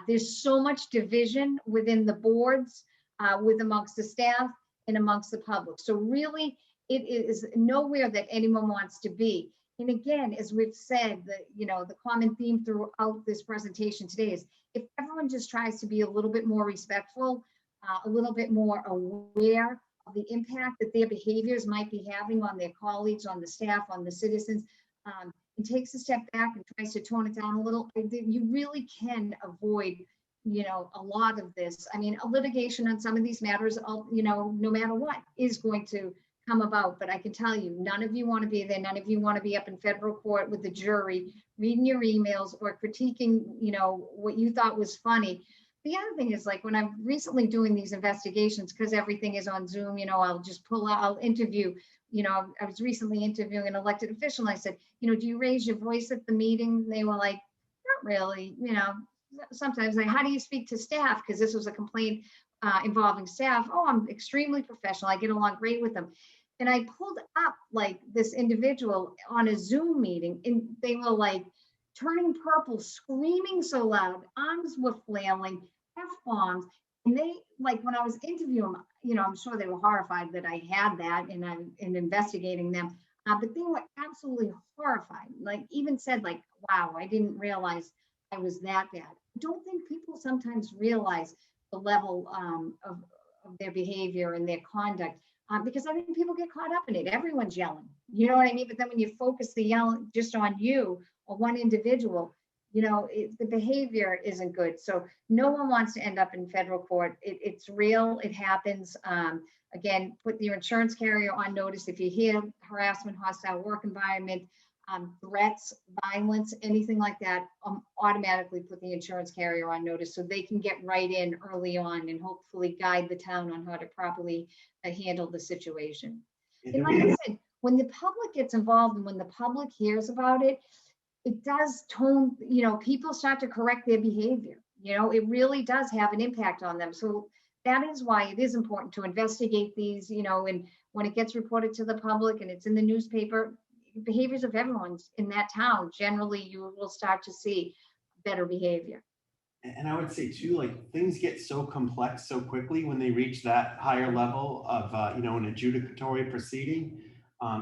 There's so much division within the boards, amongst the staff and amongst the public. So really, it is nowhere that anyone wants to be. And again, as we've said, the common theme throughout this presentation today is if everyone just tries to be a little bit more respectful, a little bit more aware of the impact that their behaviors might be having on their colleagues, on the staff, on the citizens, and takes a step back and tries to tone it down a little, you really can avoid a lot of this. I mean, a litigation on some of these matters, no matter what, is going to come about. But I can tell you, none of you want to be there. None of you want to be up in federal court with the jury, reading your emails or critiquing, what you thought was funny. The other thing is, like, when I'm recently doing these investigations, because everything is on Zoom, I'll just pull out, I'll interview, I was recently interviewing an elected official. And I said, do you raise your voice at the meeting? They were like, not really, sometimes like, how do you speak to staff? Because this was a complaint involving staff. Oh, I'm extremely professional. I get along great with them. And I pulled up like this individual on a Zoom meeting and they were like turning purple, screaming so loud, arms were flailing, F-bombs. And they, like, when I was interviewing them, I'm sure they were horrified that I had that and I'm investigating them. But they were absolutely horrified. Like, even said like, wow, I didn't realize I was that bad. I don't think people sometimes realize the level of their behavior and their conduct, because I think people get caught up in it. Everyone's yelling, you know what I mean? But then when you focus the yelling just on you or one individual, the behavior isn't good. So no one wants to end up in federal court. It's real. It happens. Again, put your insurance carrier on notice if you hear harassment, hostile work environment, threats, violence, anything like that. Automatically put the insurance carrier on notice so they can get right in early on and hopefully guide the town on how to properly handle the situation. And like I said, when the public gets involved and when the public hears about it, it does tone, people start to correct their behavior. It really does have an impact on them. So that is why it is important to investigate these, and when it gets reported to the public and it's in the newspaper, behaviors of everyone's in that town, generally you will start to see better behavior. And I would say too, like things get so complex so quickly when they reach that higher level of, an adjudicatory proceeding.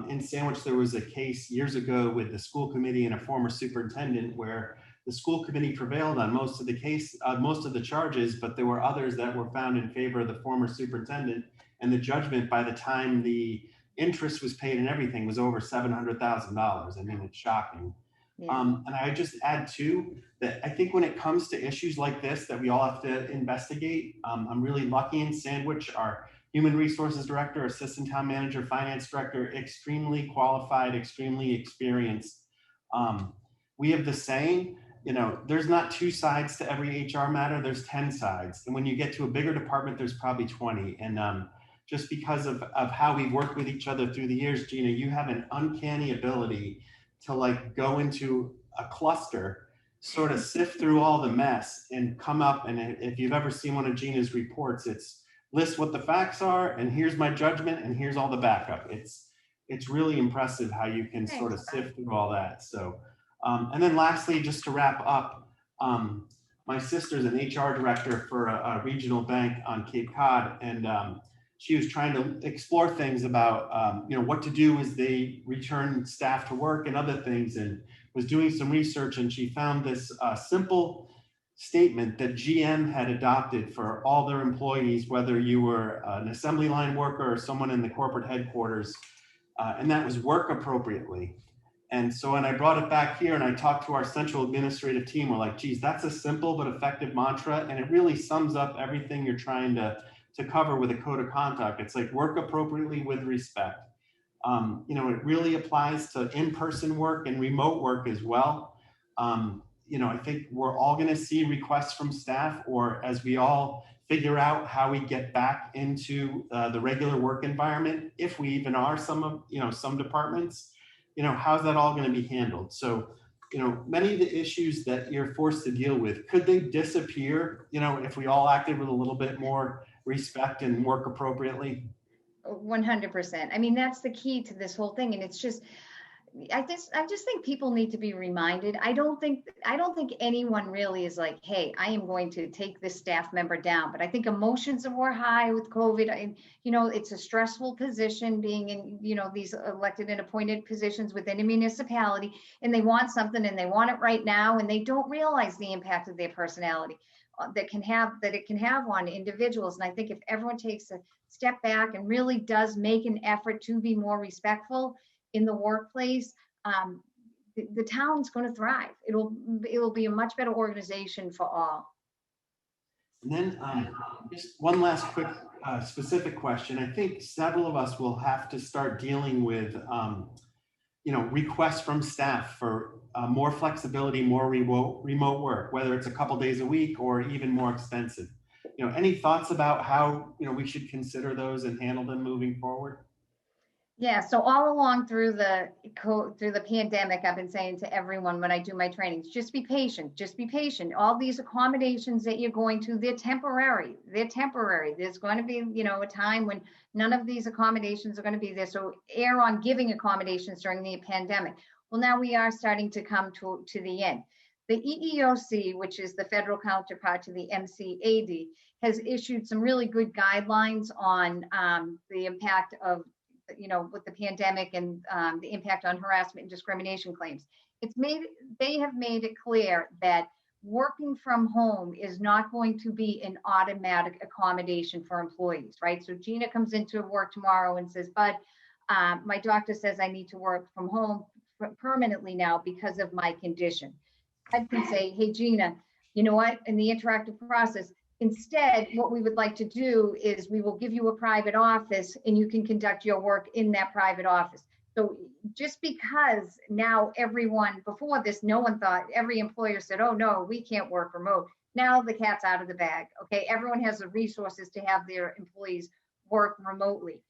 In Sandwich, there was a case years ago with the school committee and a former superintendent where the school committee prevailed on most of the charges, but there were others that were found in favor of the former superintendent. And the judgment, by the time the interest was paid and everything, was over $700,000. I mean, it's shocking. Yeah. And I just add too that I think when it comes to issues like this that we all have to investigate, I'm really lucky in Sandwich. Our human resources director, assistant town manager, finance director, extremely qualified, extremely experienced. We have the saying, there's not two sides to every HR matter, there's 10 sides. And when you get to a bigger department, there's probably 20. And just because of how we've worked with each other through the years, Gina, you have an uncanny ability to like go into a cluster, sort of sift through all the mess and come up. And if you've ever seen one of Gina's reports, it's list what the facts are and here's my judgment and here's all the backup. It's really impressive how you can sort of sift through all that. So, and then lastly, just to wrap up, my sister's an HR director for a regional bank on Cape Cod, and she was trying to explore things about, what to do as they return staff to work and other things, and was doing some research, and she found this simple statement that GM had adopted for all their employees, whether you were an assembly line worker or someone in the corporate headquarters, and that was work appropriately. And so when I brought it back here and I talked to our central administrative team, we're like, geez, that's a simple but effective mantra, and it really sums up everything you're trying to cover with a code of conduct. It's like work appropriately with respect. It really applies to in-person work and remote work as well. I think we're all going to see requests from staff, or as we all figure out how we get back into the regular work environment, if we even are some departments, how's that all going to be handled? So, many of the issues that you're forced to deal with, could they disappear, if we all acted with a little bit more respect and work appropriately? 100%. I mean, that's the key to this whole thing. And it's just, I just think people need to be reminded. I don't think anyone really is like, hey, I am going to take this staff member down. But I think emotions were high with COVID. And, it's a stressful position being in, these elected and appointed positions within a municipality, and they want something and they want it right now. And they don't realize the impact of their personality that it can have on individuals. And I think if everyone takes a step back and really does make an effort to be more respectful in the workplace, the town's going to thrive. It'll be a much better organization for all. And then just one last quick specific question. I think several of us will have to start dealing with requests from staff for more flexibility, more remote work, whether it's a couple days a week or even more expensive. Any thoughts about how we should consider those and handle them moving forward? Yeah, so all along through the pandemic, I've been saying to everyone when I do my trainings, just be patient, just be patient. All these accommodations that you're going to, they're temporary. There's going to be, a time when none of these accommodations are going to be there. So err on giving accommodations during the pandemic. Well, now we are starting to come to the end. The EEOC, which is the federal counterpart to the MCAD, has issued some really good guidelines on the impact of with the pandemic and the impact on harassment and discrimination claims. They have made it clear that working from home is not going to be an automatic accommodation for employees, right? So Gina comes into work tomorrow and says, Bud, my doctor says I need to work from home permanently now because of my condition. I can say, hey, Gina, you know what? In the interactive process, instead, what we would like to do is we will give you a private office and you can conduct your work in that private office. So just because now everyone, before this, no one thought, every employer said, oh no, we can't work remote. Now the cat's out of the bag. Okay, everyone has the resources to have their employees work remotely.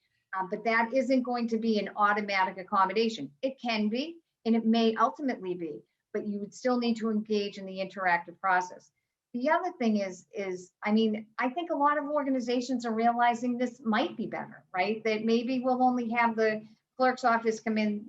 But that isn't going to be an automatic accommodation. It can be, and it may ultimately be, but you would still need to engage in the interactive process. The other thing is, I mean, I think a lot of organizations are realizing this might be better, right? That maybe we'll only have the clerk's office come in,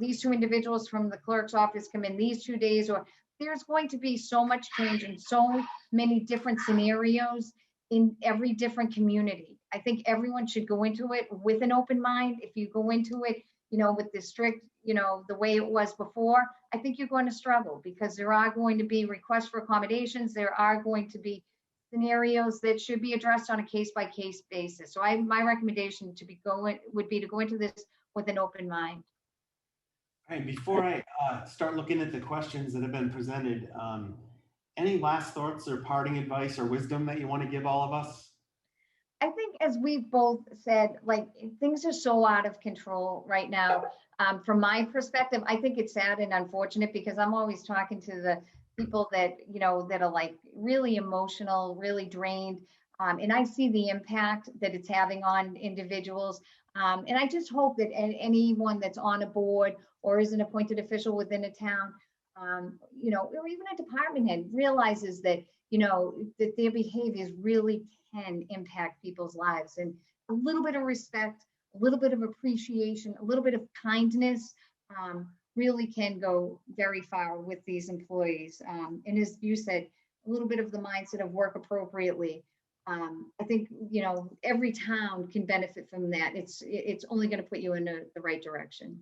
these two individuals from the clerk's office come in these 2 days, or there's going to be so much change in so many different scenarios in every different community. I think everyone should go into it with an open mind. If you go into it, with the strict, the way it was before, I think you're going to struggle because there are going to be requests for accommodations. There are going to be scenarios that should be addressed on a case-by-case basis. So my recommendation would be to go into this with an open mind. All right, before I start looking at the questions that have been presented, any last thoughts or parting advice or wisdom that you want to give all of us? I think as we've both said, like things are so out of control right now. From my perspective, I think it's sad and unfortunate because I'm always talking to the people that, that are like really emotional, really drained. And I see the impact that it's having on individuals. And I just hope that anyone that's on a board or is an appointed official within a town, or even a department head realizes that, that their behaviors really can impact people's lives, and a little bit of respect, a little bit of appreciation, a little bit of kindness really can go very far with these employees. And as you said, a little bit of the mindset of work appropriately. I think, every town can benefit from that. It's only going to put you in the right direction.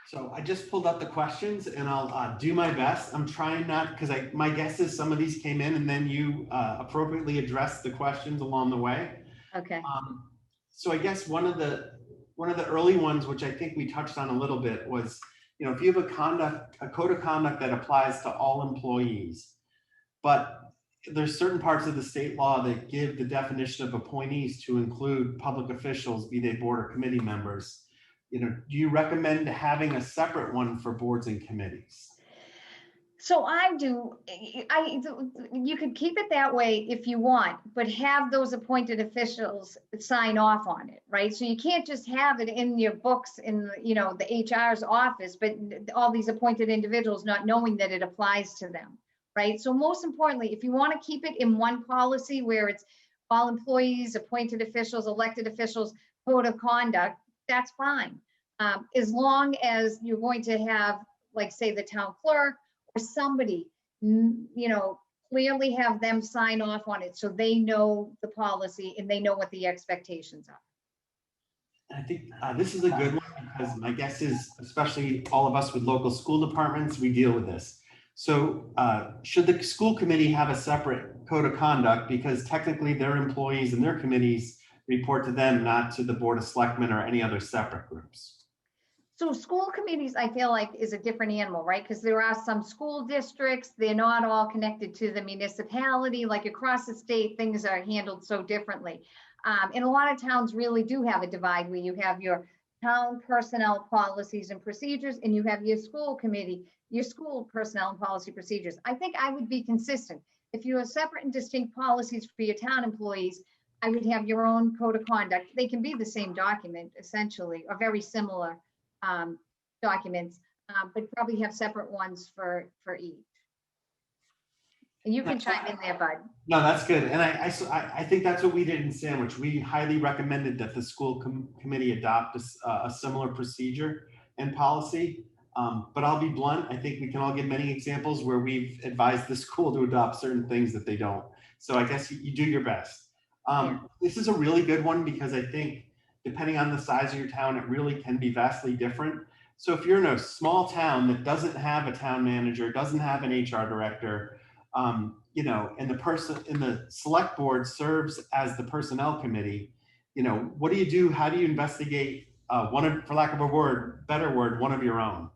So I just pulled up the questions and I'll do my best. I'm trying not, because my guess is some of these came in and then you appropriately addressed the questions along the way. Okay. So I guess one of the early ones, which I think we touched on a little bit, was, if you have a code of conduct that applies to all employees, but there's certain parts of the state law that give the definition of appointees to include public officials, be they board or committee members. Do you recommend having a separate one for boards and committees? So I do. You could keep it that way if you want, but have those appointed officials sign off on it, right? So you can't just have it in your books in the HR's office, but all these appointed individuals not knowing that it applies to them, right? So most importantly, if you want to keep it in one policy where it's all employees, appointed officials, elected officials, code of conduct, that's fine. As long as you're going to have, like, say, the town clerk or somebody, clearly have them sign off on it so they know the policy and they know what the expectations are. I think this is a good one because my guess is, especially all of us with local school departments, we deal with this. So should the school committee have a separate code of conduct because technically their employees and their committees report to them, not to the Board of Selectmen or any other separate groups? So school committees, I feel like, is a different animal, right? Because there are some school districts, they're not all connected to the municipality. Like across the state, things are handled so differently. And a lot of towns really do have a divide where you have your town personnel policies and procedures, and you have your school committee, your school personnel and policy procedures. I think I would be consistent. If you have separate and distinct policies for your town employees, I would have your own code of conduct. They can be the same document, essentially, or very similar documents, but probably have separate ones for each. And you can chime in there, Bud. No, that's good. And I think that's what we did in Sandwich. We highly recommended that the school committee adopt a similar procedure and policy. But I'll be blunt. I think we can all give many examples where we've advised the school to adopt certain things that they don't. So I guess you do your best. This is a really good one because I think depending on the size of your town, it really can be vastly different. So if you're in a small town that doesn't have a town manager, doesn't have an HR director, you know, and the person in the select board serves as the personnel committee, you know, what do you do? How do you investigate for lack of a better word, one of your own?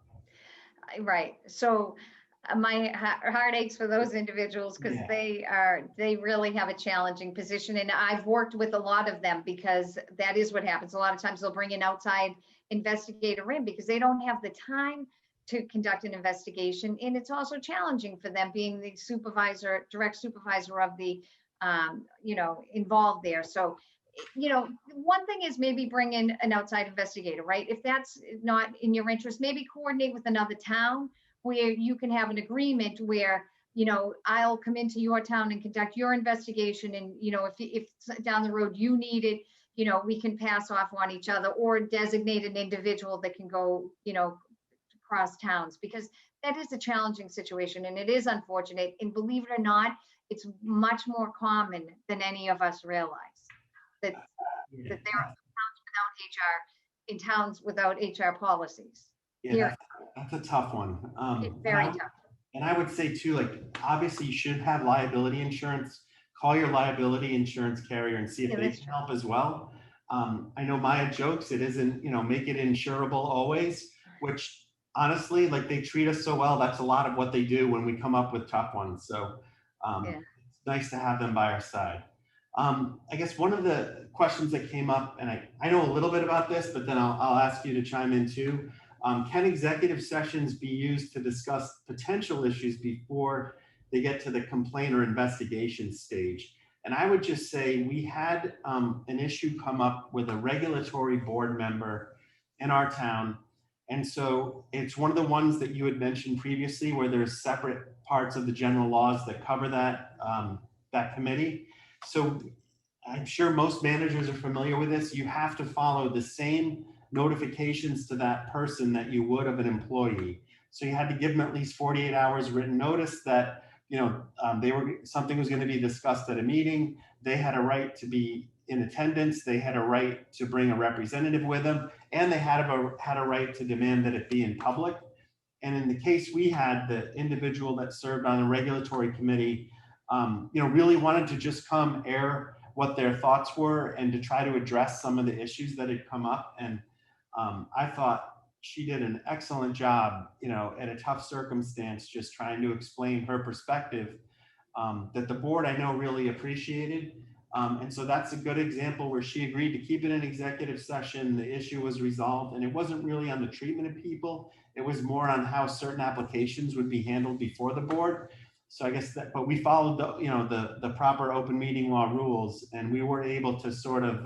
Right. So my heart aches for those individuals because Yeah. they really have a challenging position. And I've worked with a lot of them because that is what happens. A lot of times they'll bring an outside investigator in because they don't have the time to conduct an investigation. And it's also challenging for them being the supervisor, direct supervisor of the, you know, involved there. So, you know, one thing is maybe bring in an outside investigator, right? If that's not in your interest, maybe coordinate with another town where you can have an agreement where, you know, I'll come into your town and conduct your investigation. And, you know, if down the road you need it, you know, we can pass off on each other or designate an individual that can go, you know, across towns, because that is a challenging situation and it is unfortunate. And believe it or not, it's much more common than any of us realize that Yeah. that there are towns without HR in towns without HR policies. Yeah, Here, that's a tough one. it's very tough. And I would say too, like, obviously you should have liability insurance. Call your liability insurance carrier and see if they can help as well. I know Maya jokes, it isn't, you know, make it insurable always, which honestly, like, they treat us so well. That's a lot of what they do when we come up with tough ones. So Yeah. it's nice to have them by our side. I guess one of the questions that came up, and I know a little bit about this, but then I'll ask you to chime in too. Can executive sessions be used to discuss potential issues before they get to the complaint or investigation stage? And I would just say we had an issue come up with a regulatory board member in our town. And so it's one of the ones that you had mentioned previously where there's separate parts of the general laws that cover that, that committee. So I'm sure most managers are familiar with this. You have to follow the same notifications to that person that you would of an employee. So you had to give them at least 48 hours written notice that, you know, something was going to be discussed at a meeting. They had a right to be in attendance. They had a right to bring a representative with them, and they had a right to demand that it be in public. And in the case we had, the individual that served on the regulatory committee, you know, really wanted to just come air what their thoughts were and to try to address some of the issues that had come up. And I thought she did an excellent job, you know, at a tough circumstance, just trying to explain her perspective that the board, I know, really appreciated. And so that's a good example where she agreed to keep it in executive session. The issue was resolved, and it wasn't really on the treatment of people. It was more on how certain applications would be handled before the board. So I guess that, but we followed the, you know, the proper open meeting law rules, and we were able to sort of,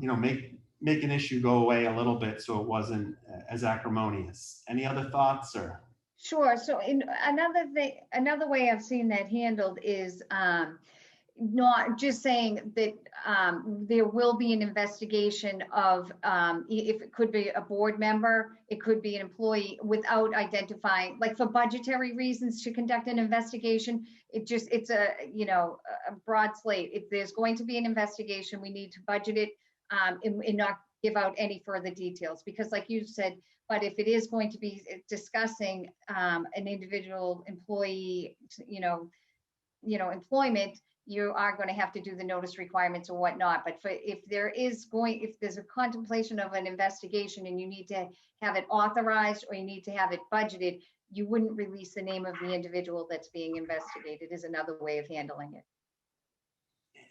you know, make an issue go away a little bit, so it wasn't as acrimonious. Any other thoughts or? Sure. So in another thing, another way I've seen that handled is not just saying that there will be an investigation of if it could be a board member, it could be an employee, without identifying, like for budgetary reasons to conduct an investigation. It's a, you know, a broad slate. If there's going to be an investigation, we need to budget it and not give out any further details, because like you said, but if it is going to be discussing an individual employee, you know, employment, you are going to have to do the notice requirements or whatnot. But if there's a contemplation of an investigation and you need to have it authorized or you need to have it budgeted, you wouldn't release the name of the individual that's being investigated, is another way of handling it.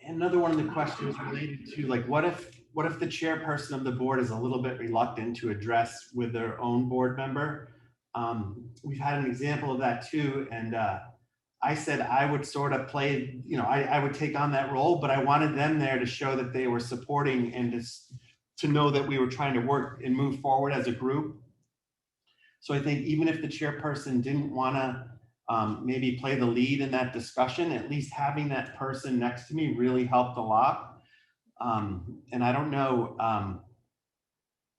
Another one of the questions related to, like, what if the chairperson of the board is a little bit reluctant to address with their own board member? We've had an example of that too. And I said I would sort of play, you know, I would take on that role, but I wanted them there to show that they were supporting and to know that we were trying to work and move forward as a group. So I think even if the chairperson didn't want to maybe play the lead in that discussion, at least having that person next to me really helped a lot. And I don't know,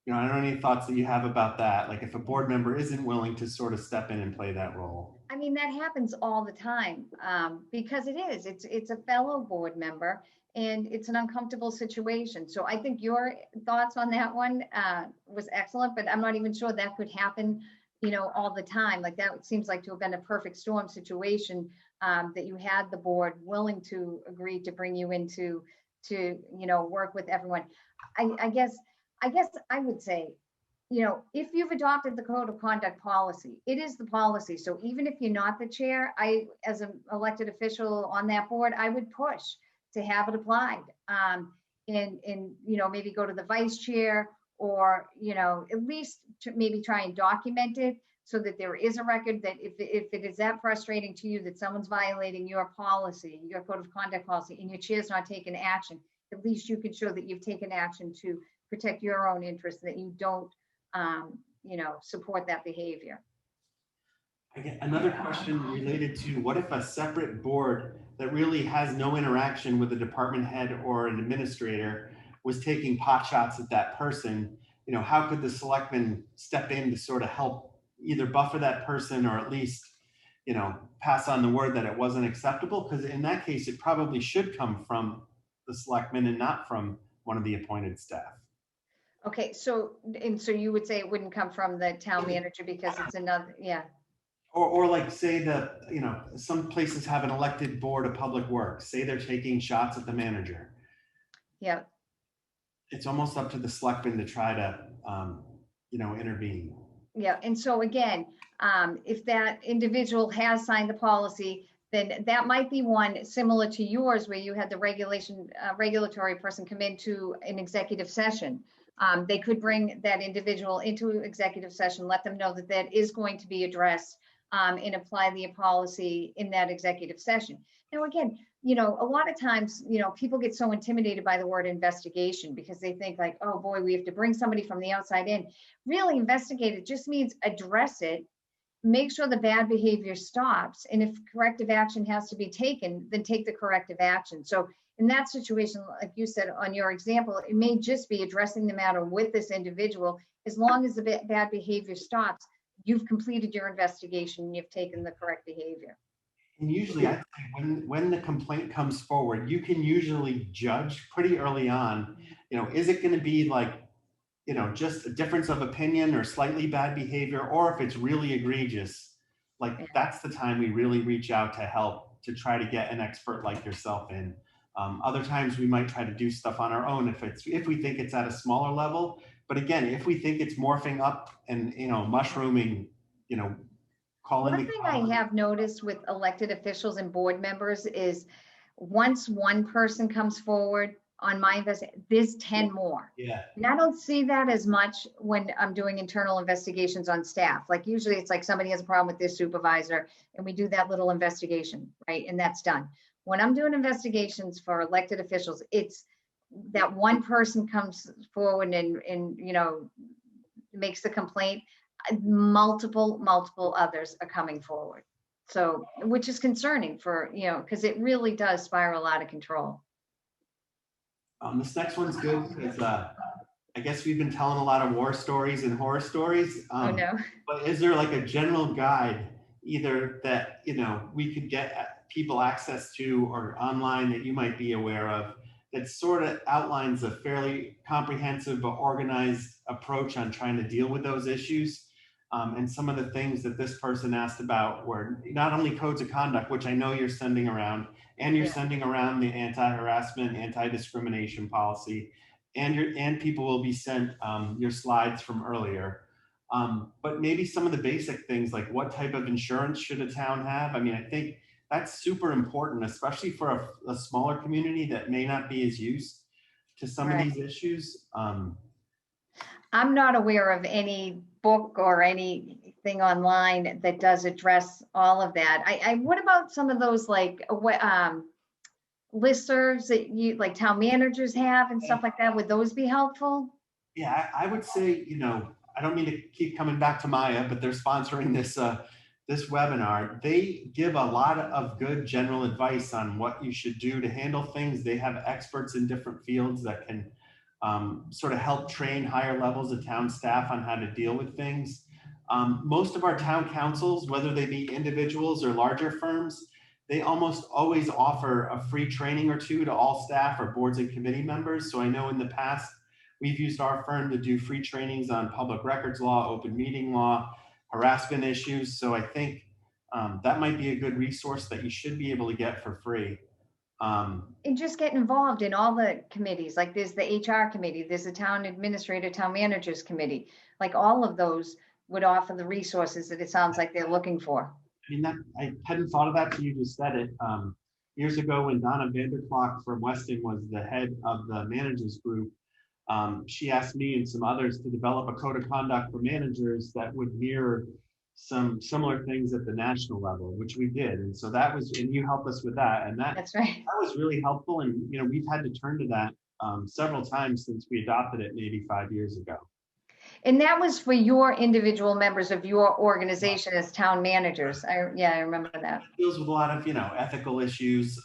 I don't know any thoughts that you have about that. Like if a board member isn't willing to sort of step in and play that role. I mean, that happens all the time, because it's a fellow board member and it's an uncomfortable situation. So I think your thoughts on that one was excellent, but I'm not even sure that could happen, all the time. Like that seems like to have been a perfect storm situation, that you had the board willing to agree to bring you into to, work with everyone. I guess I would say, if you've adopted the code of conduct policy, it is the policy. So even if you're not the chair, as an elected official on that board, I would push to have it applied. And maybe go to the vice chair, or, at least to maybe try and document it so that there is a record that if it is that frustrating to you that someone's violating your policy, your code of conduct policy, and your chair's not taking action, at least you can show that you've taken action to protect your own interests, that you don't support that behavior. Another question related to what if a separate board that really has no interaction with the department head or an administrator was taking pot shots at that person? How could the selectmen step in to sort of help either buffer that person or at least, pass on the word that it wasn't acceptable? Because in that case, it probably should come from the selectmen and not from one of the appointed staff. Okay, so you would say it wouldn't come from the town manager because it's another, yeah. Or like say that, some places have an elected board of public works, say they're taking shots at the manager. Yeah. It's almost up to the selectmen to try to, intervene. Yeah, and so again, if that individual has signed the policy, then that might be one similar to yours where you had the regulatory person come into an executive session. They could bring that individual into executive session, let them know that that is going to be addressed, and apply the policy in that executive session. Now, again, a lot of times, people get so intimidated by the word investigation because they think like, oh boy, we have to bring somebody from the outside in. Really, investigate it just means address it, make sure the bad behavior stops, and if corrective action has to be taken, then take the corrective action. So in that situation, like you said on your example, it may just be addressing the matter with this individual. As long as the bad behavior stops, you've completed your investigation and you've taken the correct behavior. And usually, I think when the complaint comes forward, you can usually judge pretty early on, is it going to be like, just a difference of opinion or slightly bad behavior, or if it's really egregious, like that's the time we really reach out to help to try to get an expert like yourself in. Other times we might try to do stuff on our own if we think it's at a smaller level. But again, if we think it's morphing up and mushrooming, call in. One thing I have noticed with elected officials and board members is once one person comes forward on my investigation, there's 10 more. Yeah. And I don't see that as much when I'm doing internal investigations on staff. Like usually it's like somebody has a problem with their supervisor and we do that little investigation, right? And that's done. When I'm doing investigations for elected officials, it's that one person comes forward and makes the complaint. Multiple others are coming forward. So, which is concerning for, because it really does spiral out of control. This next one's good because I guess we've been telling a lot of war stories and horror stories. Oh no. But is there like a general guide either that, we could get people access to or online that you might be aware of that sort of outlines a fairly comprehensive but organized approach on trying to deal with those issues? And some of the things that this person asked about were not only codes of conduct, which I know you're sending around, and you're sending around the anti-harassment, anti-discrimination policy, and people will be sent your slides from earlier. But maybe some of the basic things like what type of insurance should a town have? I mean, I think that's super important, especially for a smaller community that may not be as used to some of these issues. I'm not aware of any book or anything online that does address all of that. What about some of those like listservs that you like town managers have and stuff like that? Would those be helpful? Yeah, I would say, I don't mean to keep coming back to Maya, but they're sponsoring this webinar. They give a lot of good general advice on what you should do to handle things. They have experts in different fields that can sort of help train higher levels of town staff on how to deal with things. Most of our town councils, whether they be individuals or larger firms, they almost always offer a free training or two to all staff or boards and committee members. So I know in the past, we've used our firm to do free trainings on public records law, open meeting law, harassment issues. So I think that might be a good resource that you should be able to get for free. And just get involved in all the committees, like there's the HR committee, there's the town administrator, town managers committee, like all of those would offer the resources that it sounds like they're looking for. I mean, I hadn't thought of that till you just said it. Years ago when Donna Vanderklok from Weston was the head of the managers group, she asked me and some others to develop a code of conduct for managers that would mirror some similar things at the national level, which we did. And so that was, and you helped us with that. And That's right. that was really helpful. And, you know, we've had to turn to that several times since we adopted it maybe 5 years ago. And that was for your individual members of your organization as town managers. I remember that. It deals with a lot of, you know, ethical issues,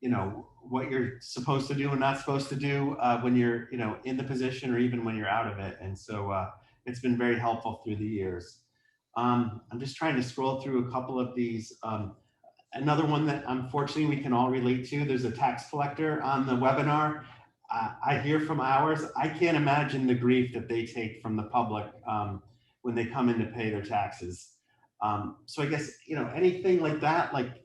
you know, what you're supposed to do and not supposed to do when you're, you know, in the position or even when you're out of it. And so it's been very helpful through the years. I'm just trying to scroll through a couple of these. Another one that unfortunately we can all relate to, there's a tax collector on the webinar. I hear from ours, I can't imagine the grief that they take from the public when they come in to pay their taxes. So I guess, you know, anything like that, like,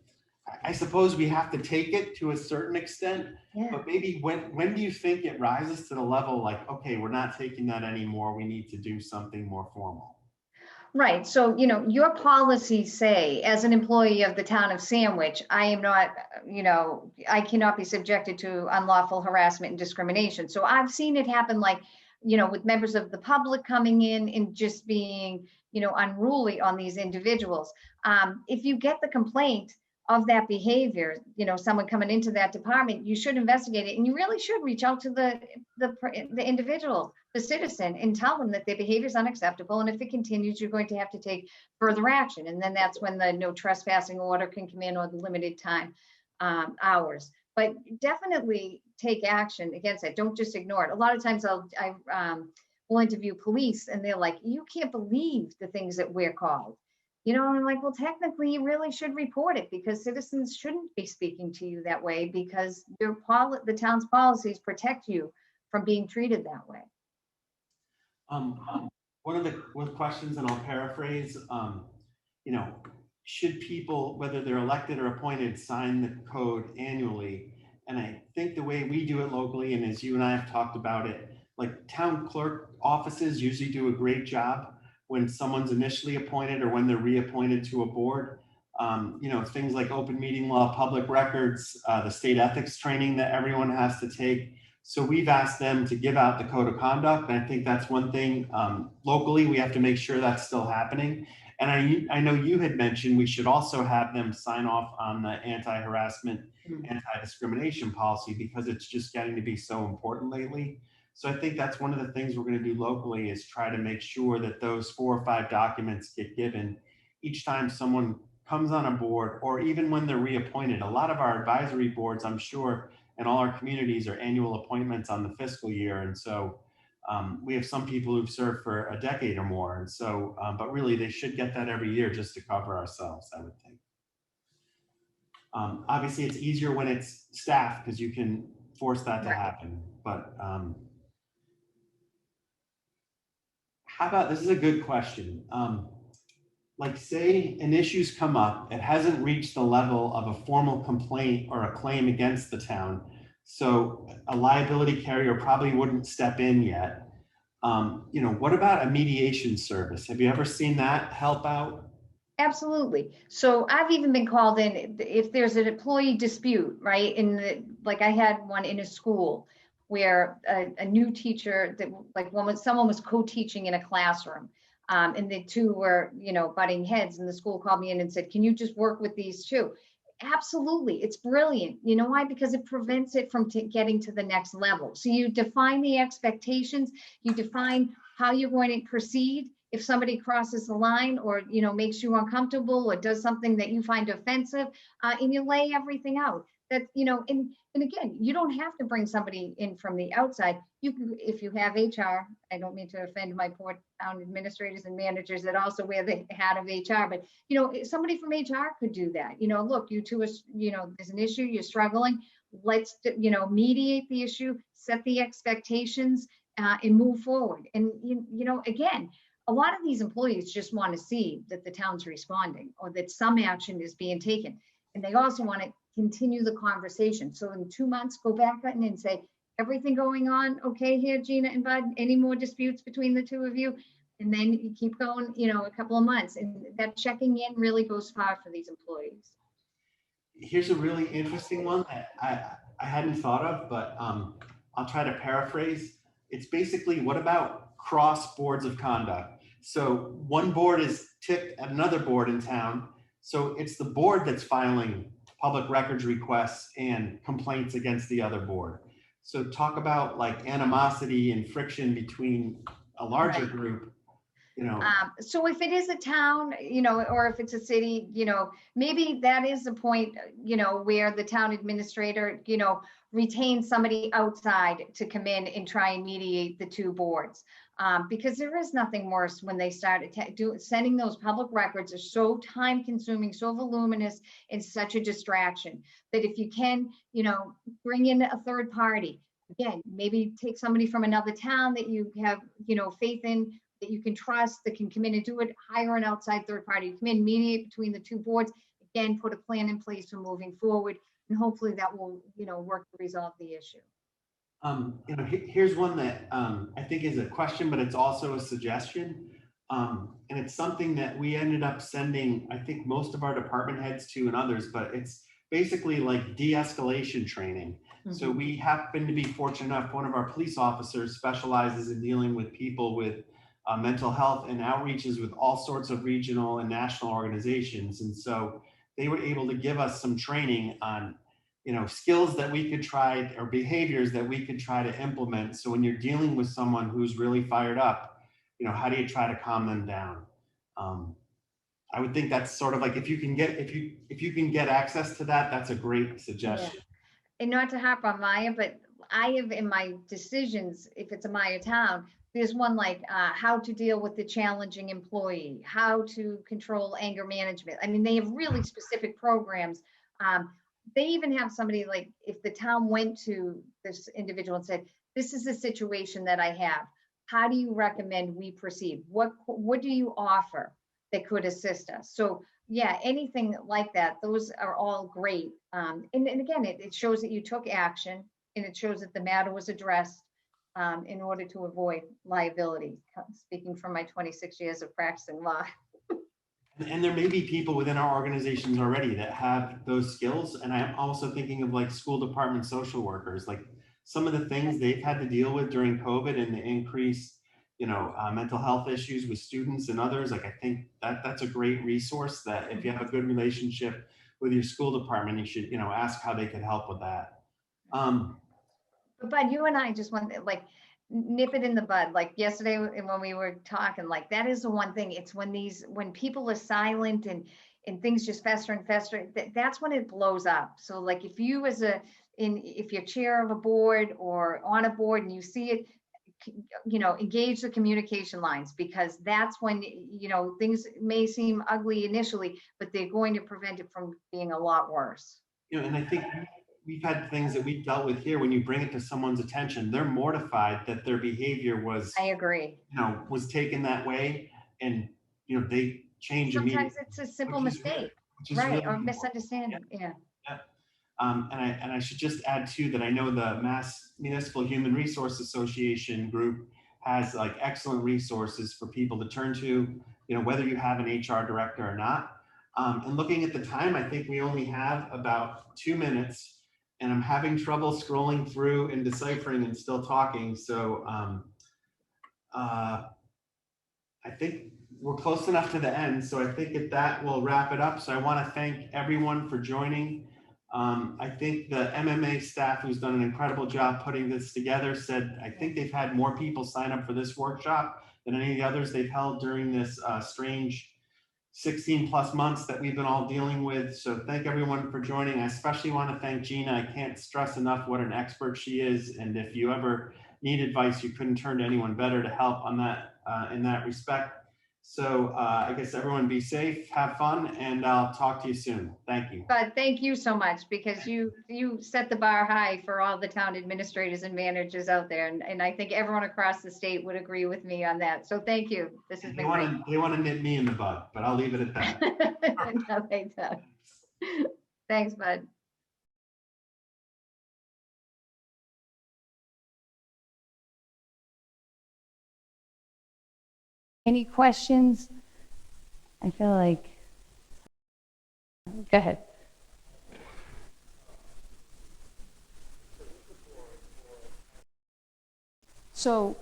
I suppose we have to take it to a certain extent, but maybe when do you think it rises to the level like, okay, we're not taking that anymore, we need to do something more formal? Right. So, you know, your policies say, as an employee of the town of Sandwich, I am not, you know, I cannot be subjected to unlawful harassment and discrimination. So I've seen it happen, like, you know, with members of the public coming in and just being, you know, unruly on these individuals. If you get the complaint of that behavior, you know, someone coming into that department, you should investigate it, and you really should reach out to the individual, the citizen, and tell them that their behavior is unacceptable, and if it continues, you're going to have to take further action. And then that's when the no trespassing order can come in, or the limited time hours. But definitely take action against it. Don't just ignore it. A lot of times I will interview police, and they're like, "You can't believe the things that we're called." You know, I'm like, well, technically you really should report it, because citizens shouldn't be speaking to you that way, because the town's policies protect you from being treated that way. One of the questions, and I'll paraphrase, you know, should people, whether they're elected or appointed, sign the code annually? And I think the way we do it locally, and as you and I have talked about it, like town clerk offices usually do a great job when someone's initially appointed or when they're reappointed to a board. You know, things like open meeting law, public records, the state ethics training that everyone has to take. So we've asked them to give out the code of conduct. And I think that's one thing locally, we have to make sure that's still happening. And I know you had mentioned we should also have them sign off on the anti-harassment, anti-discrimination policy, because it's just getting to be so important lately. So I think that's one of the things we're going to do locally, is try to make sure that those 4 or 5 documents get given each time someone comes on a board, or even when they're reappointed. A lot of our advisory boards, I'm sure, and all our communities are annual appointments on the fiscal year. And so we have some people who've served for a decade or more. And so, but really they should get that every year just to cover ourselves, I would think. Obviously it's easier when it's staff, because you can force that to happen. But how about, this is a good question. Like, say an issue's come up, it hasn't reached the level of a formal complaint or a claim against the town, so a liability carrier probably wouldn't step in yet. You know, what about a mediation service? Have you ever seen that help out? Absolutely. So I've even been called in if there's an employee dispute, right? Like I had one in a school where a new teacher that, like, someone was co-teaching in a classroom, and the two were, you know, butting heads, and the school called me in and said, "Can you just work with these two?" Absolutely, it's brilliant. You know why? Because it prevents it from getting to the next level. So you define the expectations, you define how you're going to proceed, if somebody crosses the line or, makes you uncomfortable or does something that you find offensive, and you lay everything out. That, and again, you don't have to bring somebody in from the outside. You can, if you have HR, I don't mean to offend my poor town administrators and managers that also wear the hat of HR, but, somebody from HR could do that. Look, you two are, there's an issue, you're struggling. Let's, mediate the issue, set the expectations, and move forward. And, again, a lot of these employees just want to see that the town's responding or that some action is being taken. And they also want to continue the conversation. So in 2 months, go back in and say, everything going on okay here, Gina and Bud? Any more disputes between the two of you? And then you keep going, a couple of months. And that checking in really goes far for these employees. Here's a really interesting one that I hadn't thought of, but I'll try to paraphrase. It's basically, what about cross boards of conduct? So one board is tipped at another board in town. So it's the board that's filing public records requests and complaints against the other board. So talk about like animosity and friction between a larger Right. group. So if it is a town, or if it's a city, maybe that is the point, where the town administrator, retains somebody outside to come in and try and mediate the two boards. Because there is nothing worse when they start sending those public records are so time consuming, so voluminous, and such a distraction that if you can, bring in a third party, again, maybe take somebody from another town that you have, faith in, that you can trust, that can come in and do it, hire an outside third party, come in, mediate between the two boards, again, put a plan in place for moving forward, and hopefully that will, work to resolve the issue. Here's one that I think is a question, but it's also a suggestion. And it's something that we ended up sending, I think, most of our department heads to and others, but it's basically like de-escalation training. Mm-hmm. So we happen to be fortunate enough, one of our police officers specializes in dealing with people with mental health and outreaches with all sorts of regional and national organizations. And so they were able to give us some training on, skills that we could try or behaviors that we could try to implement. So when you're dealing with someone who's really fired up, how do you try to calm them down? I would think that's sort of like, if you can get access to that, that's a great suggestion. Yeah. And not to harp on Maya, but I have in my decisions, if it's a Maya town, there's one like how to deal with the challenging employee, how to control anger management. I mean, they have really specific programs. They even have somebody like, if the town went to this individual and said, this is a situation that I have, how do you recommend we proceed? What do you offer that could assist us? So yeah, anything like that, those are all great. And again, it shows that you took action, and it shows that the matter was addressed in order to avoid liability, speaking from my 26 years of practicing law. And there may be people within our organizations already that have those skills. And I'm also thinking of like school department social workers, like some of the things they've had to deal with during COVID and the increased, mental health issues with students and others. Like, I think that's a great resource that if you have a good relationship with your school department, you should, ask how they could help with that. But you and I just want like nip it in the bud. Like yesterday when we were talking, like that is the one thing. It's when people are silent and things just fester and fester, that's when it blows up. So like if you if you're chair of a board or on a board and you see it, engage the communication lines, because that's when, things may seem ugly initially, but they're going to prevent it from being a lot worse. And I think we've had things that we've dealt with here. When you bring it to someone's attention, they're mortified that their behavior was, I agree, was taken that way, and they change immediately. Sometimes it's a simple mistake, right, really, or misunderstanding. Yeah. And I should just add too that I know the Mass Municipal Human Resource Association group has like excellent resources for people to turn to, whether you have an HR director or not. And looking at the time, I think we only have about 2 minutes. And I'm having trouble scrolling through and deciphering and still talking. So I think we're close enough to the end. So I think that will wrap it up. So I want to thank everyone for joining. I think the MMA staff, who's done an incredible job putting this together, said I think they've had more people sign up for this workshop than any of the others they've held during this strange 16 plus months that we've been all dealing with. So thank everyone for joining. I especially want to thank Gina. I can't stress enough what an expert she is. And if you ever need advice, you couldn't turn to anyone better to help on that in that respect. So I guess everyone be safe, have fun, and I'll talk to you soon. Thank you. But thank you so much, because you set the bar high for all the town administrators and managers out there. And I think everyone across the state would agree with me on that. So thank you. This has been great. They want to nip me in the bud, but I'll leave it at that. No, thanks, Bud. Thanks, Bud. Any questions? I feel like, go ahead. So,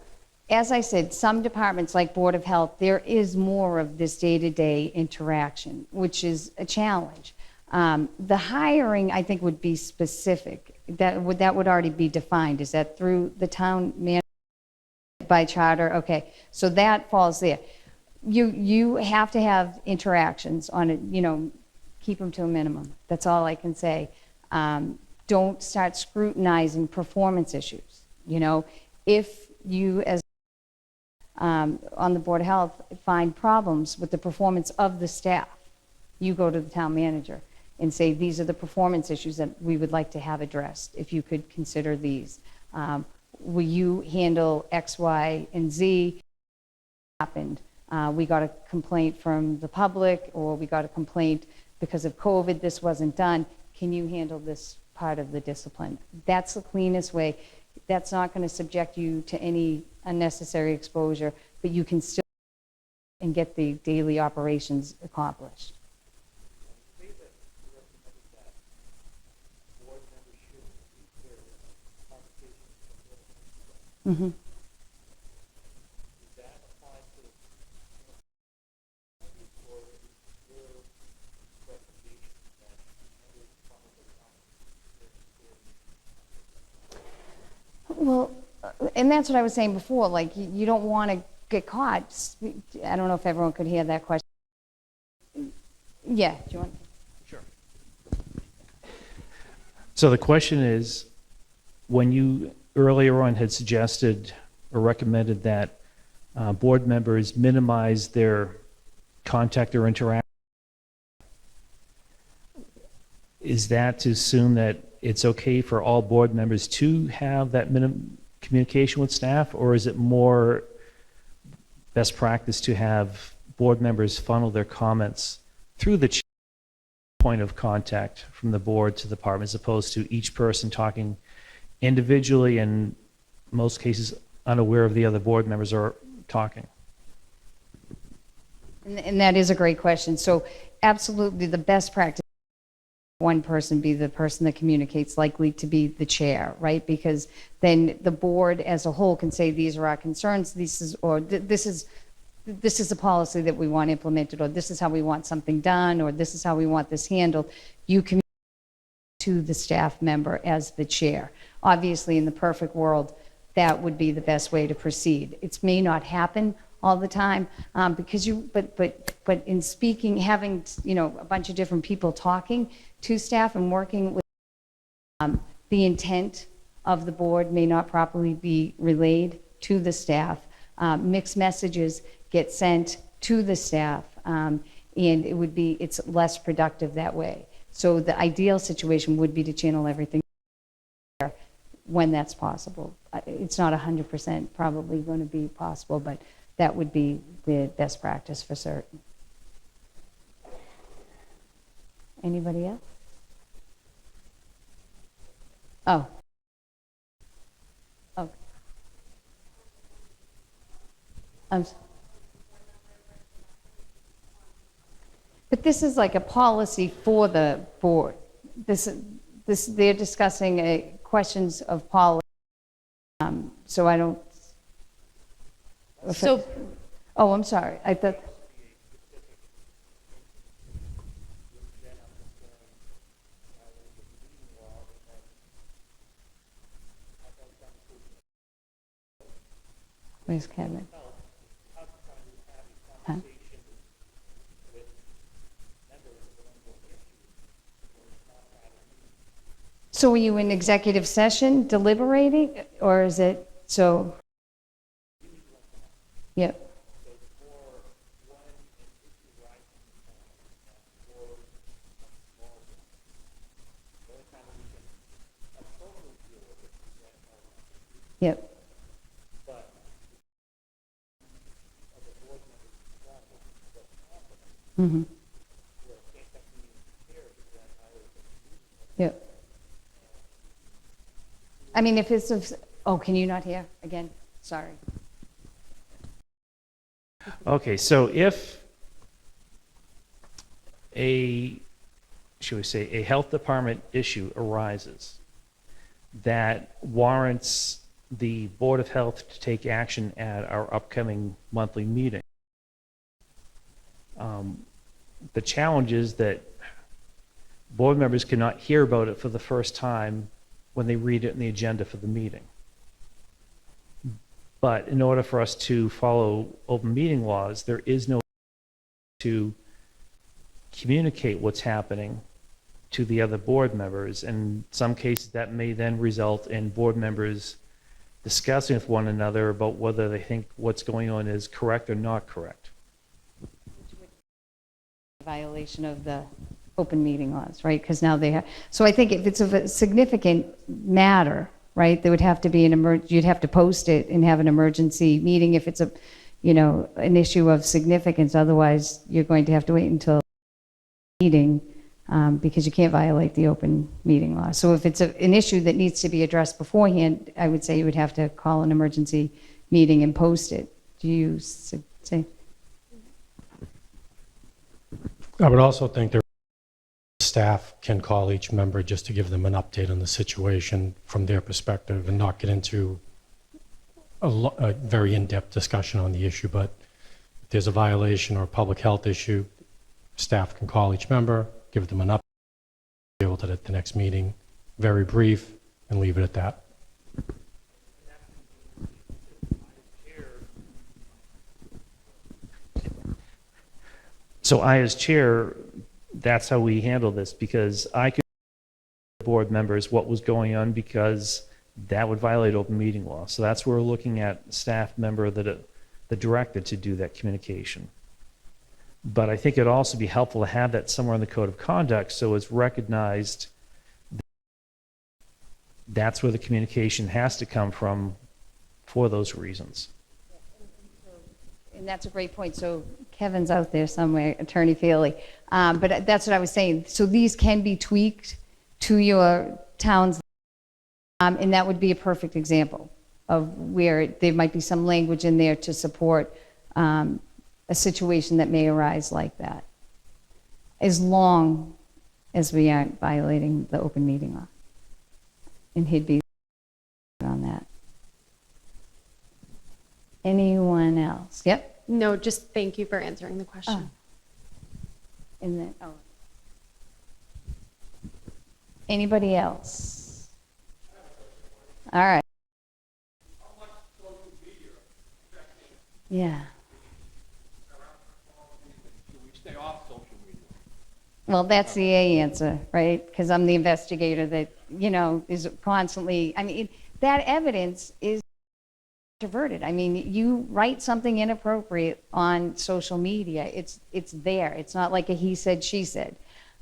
as I said, some departments like Board of Health, there is more of this day-to-day interaction, which is a challenge. The hiring, I think, would be specific. That would already be defined. Is that through the town manager by charter? Okay, so that falls there. You have to have interactions on it, keep them to a minimum. That's all I can say. Don't start scrutinizing performance issues. If you as on the Board of Health find problems with the performance of the staff, you go to the town manager and say, these are the performance issues that we would like to have addressed. If you could consider these. Will you handle X, Y, and Z? Happened. We got a complaint from the public, or we got a complaint because of COVID, this wasn't done. Can you handle this part of the discipline? That's the cleanest way. That's not going to subject you to any unnecessary exposure, but you can still and get the daily operations accomplished. Mm-hmm. Well, and that's what I was saying before, like you don't want to get caught. I don't know if everyone could hear that question. Yeah, do you want? Sure. So the question is, when you earlier on had suggested or recommended that board members minimize their contact or interaction, is that to assume that it's okay for all board members to have that minimum communication with staff, or is it more best practice to have board members funnel their comments through the point of contact from the board to the department, as opposed to each person talking individually and in most cases unaware of the other board members are talking? And that is a great question. So absolutely the best practice, one person be the person that communicates, likely to be the chair, right? Because then the board as a whole can say, these are our concerns, this is a policy that we want implemented, or this is how we want something done, or this is how we want this handled. You communicate to the staff member as the chair. Obviously, in the perfect world, that would be the best way to proceed. It may not happen all the time because but in speaking, having a bunch of different people talking to staff and working with the intent of the board may not properly be relayed to the staff. Mixed messages get sent to the staff, and it's less productive that way. So the ideal situation would be to channel everything when that's possible. It's not 100% probably going to be possible, but that would be the best practice for certain. Anybody else? Oh. Oh. But this is like a policy for the board. They're discussing questions of policy. So I don't. So, oh, I'm sorry. I thought. Where's Kevin? Huh? So were you in executive session deliberating, or is it, so? Yep. Yep. Mm-hmm. Yep. I mean, if it's, oh, can you not hear again? Sorry. Okay, so if a, should we say, a health department issue arises that warrants the Board of Health to take action at our upcoming monthly meeting, the challenge is that board members cannot hear about it for the first time when they read it in the agenda for the meeting. But in order for us to follow open meeting laws, there is no to communicate what's happening to the other board members. In some cases, that may then result in board members discussing with one another about whether they think what's going on is correct or not correct. Violation of the open meeting laws, right? Because now they have, so I think if it's of a significant matter, right, there would have to be you'd have to post it and have an emergency meeting if it's a, you know, an issue of significance. Otherwise, you're going to have to wait until meeting because you can't violate the open meeting law. So if it's an issue that needs to be addressed beforehand, I would say you would have to call an emergency meeting and post it. Do you say? I would also think their staff can call each member just to give them an update on the situation from their perspective and not get into a very in-depth discussion on the issue. But if there's a violation or a public health issue, staff can call each member, give them an update, be able to at the next meeting, very brief, and leave it at that. So I, as chair, that's how we handle this, because I could tell board members what was going on because that would violate open meeting law. So that's where we're looking at staff member, the director, to do that communication. But I think it'd also be helpful to have that somewhere in the code of conduct so it's recognized that's where the communication has to come from for those reasons. And that's a great point. So Kevin's out there somewhere, Attorney Feely. But that's what I was saying. So these can be tweaked to your town's, and that would be a perfect example of where there might be some language in there to support a situation that may arise like that, as long as we aren't violating the open meeting law. And he'd be on that. Anyone else? Yep. No, just thank you for answering the question. And then, anybody else? All right. Yeah. Well, that's the A answer, right? Because I'm the investigator that, you know, is constantly, I mean, that evidence is controverted. I mean, you write something inappropriate on social media, it's there. It's not like a he said, she said.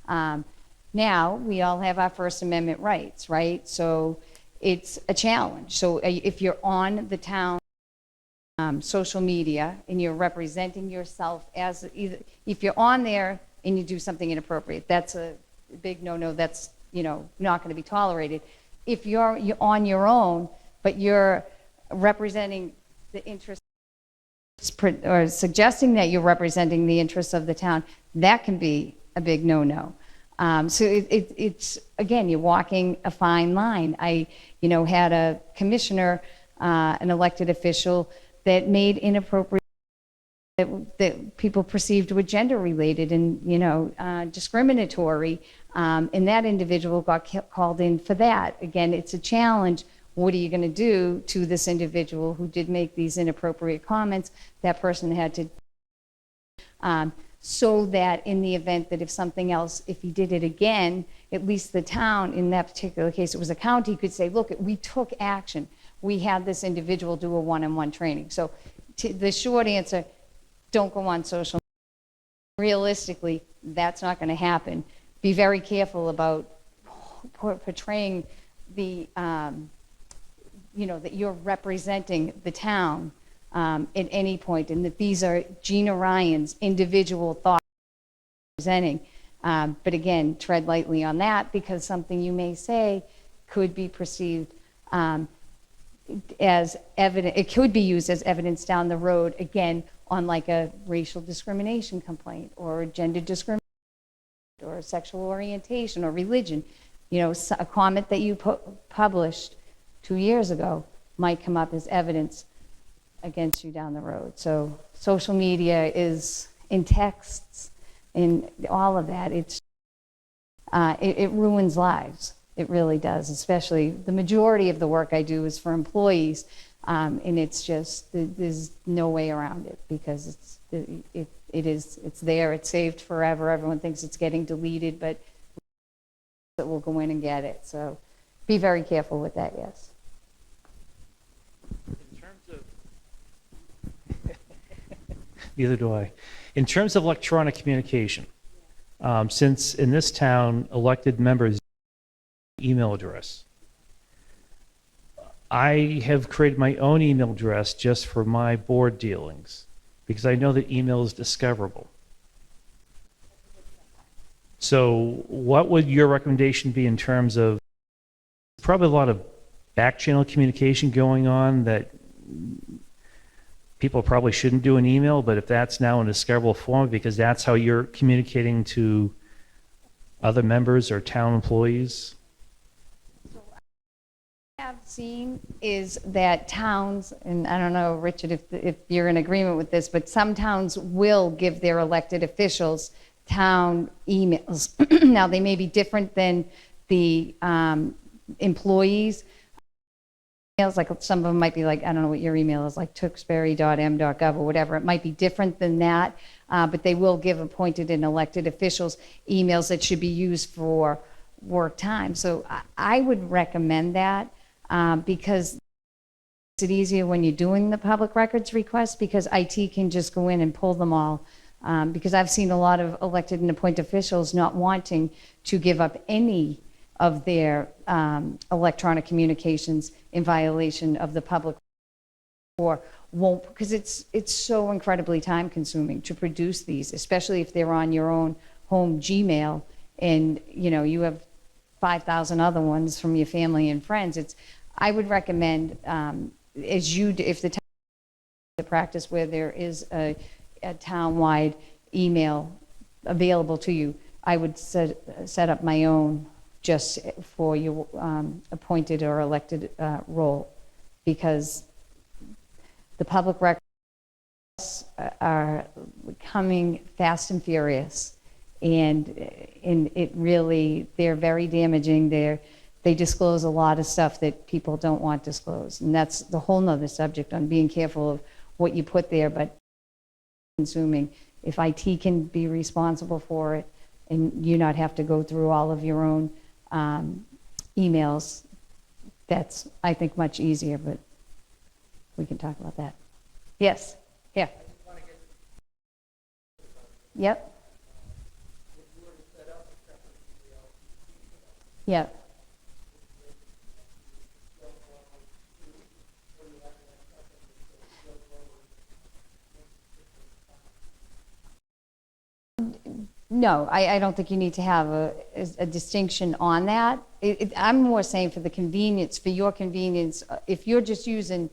Now, we all have our First Amendment rights, right? So it's a challenge. So if you're on the town social media and you're representing yourself as either, if you're on there and you do something inappropriate, that's a big no-no. That's, you know, not going to be tolerated. If you're on your own, but you're representing the interests or suggesting that you're representing the interests of the town, that can be a big no-no. So it's again, you're walking a fine line. I, you know, had a commissioner, an elected official that made inappropriate that people perceived were gender related and, you know, discriminatory, and that individual got called in for that. Again, it's a challenge. What are you going to do to this individual who did make these inappropriate comments? That person had to so that in the event that if something else, if he did it again, at least the town, in that particular case, it was a county, could say, look, we took action. We had this individual do a one-on-one training. So the short answer, don't go on social media. Realistically, that's not going to happen. Be very careful about portraying the, that you're representing the town at any point, and that these are Gina Ryan's individual thoughts presenting. But again, tread lightly on that, because something you may say could be perceived as evidence. It could be used as evidence down the road, again, on like a racial discrimination complaint or a gender discrimination or sexual orientation or religion. A comment that you published 2 years ago might come up as evidence against you down the road. So social media is, in texts, in all of that, it ruins lives. It really does. Especially the majority of the work I do is for employees, and it's just, there's no way around it, because it's there, it's saved forever. Everyone thinks it's getting deleted, but it will go in and get it. So be very careful with that. Yes. In terms of, neither do I. In terms of electronic communication, since in this town, elected members' email address, I have created my own email address just for my board dealings, because I know that email is discoverable. So what would your recommendation be in terms of, probably a lot of back channel communication going on that people probably shouldn't do an email, but if that's now in a discoverable form, because that's how you're communicating to other members or town employees? I've seen is that towns, and I don't know, Richard, if you're in agreement with this, but some towns will give their elected officials town emails. Now, they may be different than the employees. Emails, like some of them might be like, I don't know what your email is, like tewksbury.m.gov or whatever. It might be different than that, but they will give appointed and elected officials emails that should be used for work time. So I would recommend that, because it's easier when you're doing the public records request, because IT can just go in and pull them all. Because I've seen a lot of elected and appointed officials not wanting to give up any of their electronic communications in violation of the public, or won't, because it's so incredibly time consuming to produce these, especially if they're on your own home Gmail, and you have 5,000 other ones from your family and friends. I would recommend, if the town the practice where there is a town-wide email available to you, I would set up my own just for your appointed or elected role, because the public records are coming fast and furious, and it really, they're very damaging. They disclose a lot of stuff that people don't want disclosed, and that's the whole nother subject on being careful of what you put there, but consuming. If IT can be responsible for it and you not have to go through all of your own emails, that's, I think, much easier, but we can talk about that. Yes, here. Yep. Yep. No, I don't think you need to have a distinction on that. I'm more saying for the convenience, for your convenience, if you're just using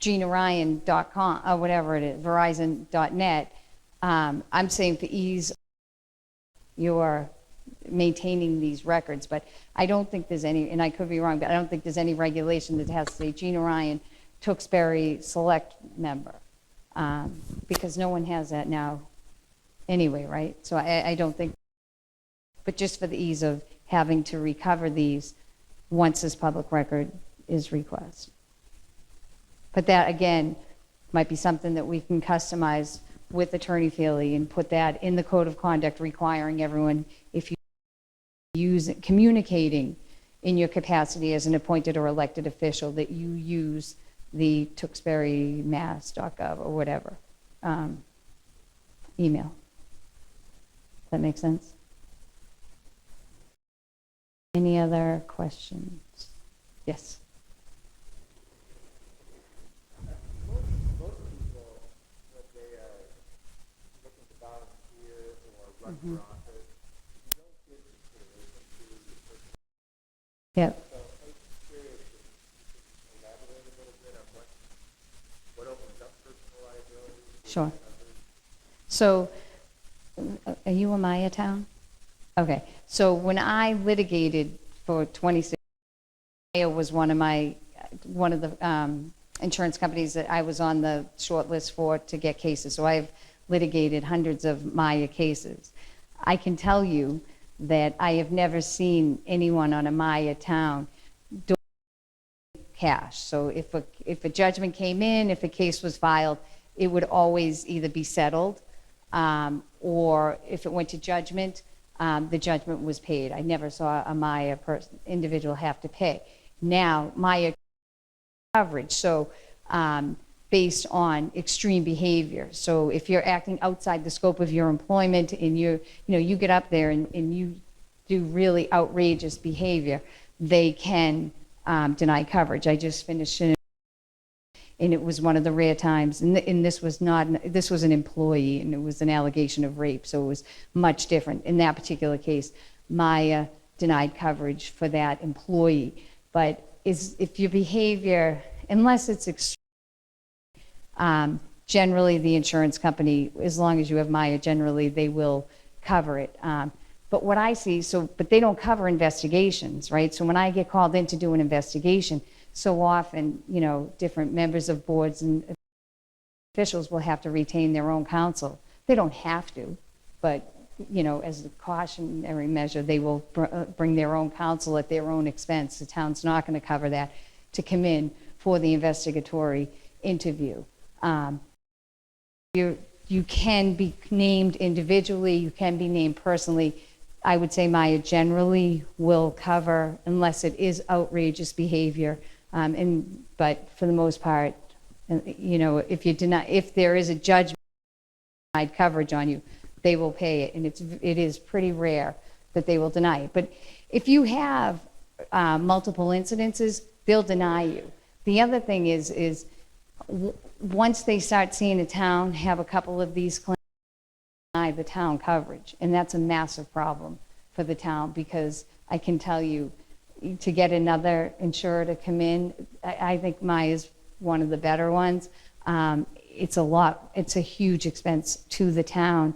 GinaRyan.com or whatever it is, Verizon.net, I'm saying for ease, you're maintaining these records. But I don't think there's any, and I could be wrong, but I don't think there's any regulation that has to say Gina Ryan, Tewksbury Select member, because no one has that now anyway, right? So I don't think, but just for the ease of having to recover these once this public record is requested. But that, again, might be something that we can customize with Attorney Feely and put that in the code of conduct requiring everyone, if you use communicating in your capacity as an appointed or elected official, that you use the tewksburymass.gov or whatever email. Does that make sense? Any other questions? Yes. Mm-hmm. Yep. Sure. So, are you a Maya town? Okay. So when I litigated for 26, Maya was one of the insurance companies that I was on the short list for to get cases. So I've litigated hundreds of Maya cases. I can tell you that I have never seen anyone on a Maya town do cash. So if a judgment came in, if a case was filed, it would always either be settled, or if it went to judgment, the judgment was paid. I never saw a Maya individual have to pay. Now, Maya coverage, so based on extreme behavior. So if you're acting outside the scope of your employment and you get up there and you do really outrageous behavior, they can deny coverage. I just finished an, and it was one of the rare times, and this was an employee, and it was an allegation of rape, so it was much different. In that particular case, Maya denied coverage for that employee. But if your behavior, unless it's extreme, generally the insurance company, as long as you have Maya, generally they will cover it. But what I see, but they don't cover investigations, right? So when I get called in to do an investigation, so often, different members of boards and officials will have to retain their own counsel. They don't have to, but, as a cautionary measure, they will bring their own counsel at their own expense. The town's not going to cover that to come in for the investigatory interview. You can be named individually, you can be named personally. I would say Maya generally will cover unless it is outrageous behavior. But for the most part, if there is a judgment denied coverage on you, they will pay it, and it is pretty rare that they will deny it. But if you have multiple incidences, they'll deny you. The other thing is once they start seeing a town have a couple of these claims, deny the town coverage, and that's a massive problem for the town, because I can tell you, to get another insurer to come in, I think Maya is one of the better ones. It's a huge expense to the town.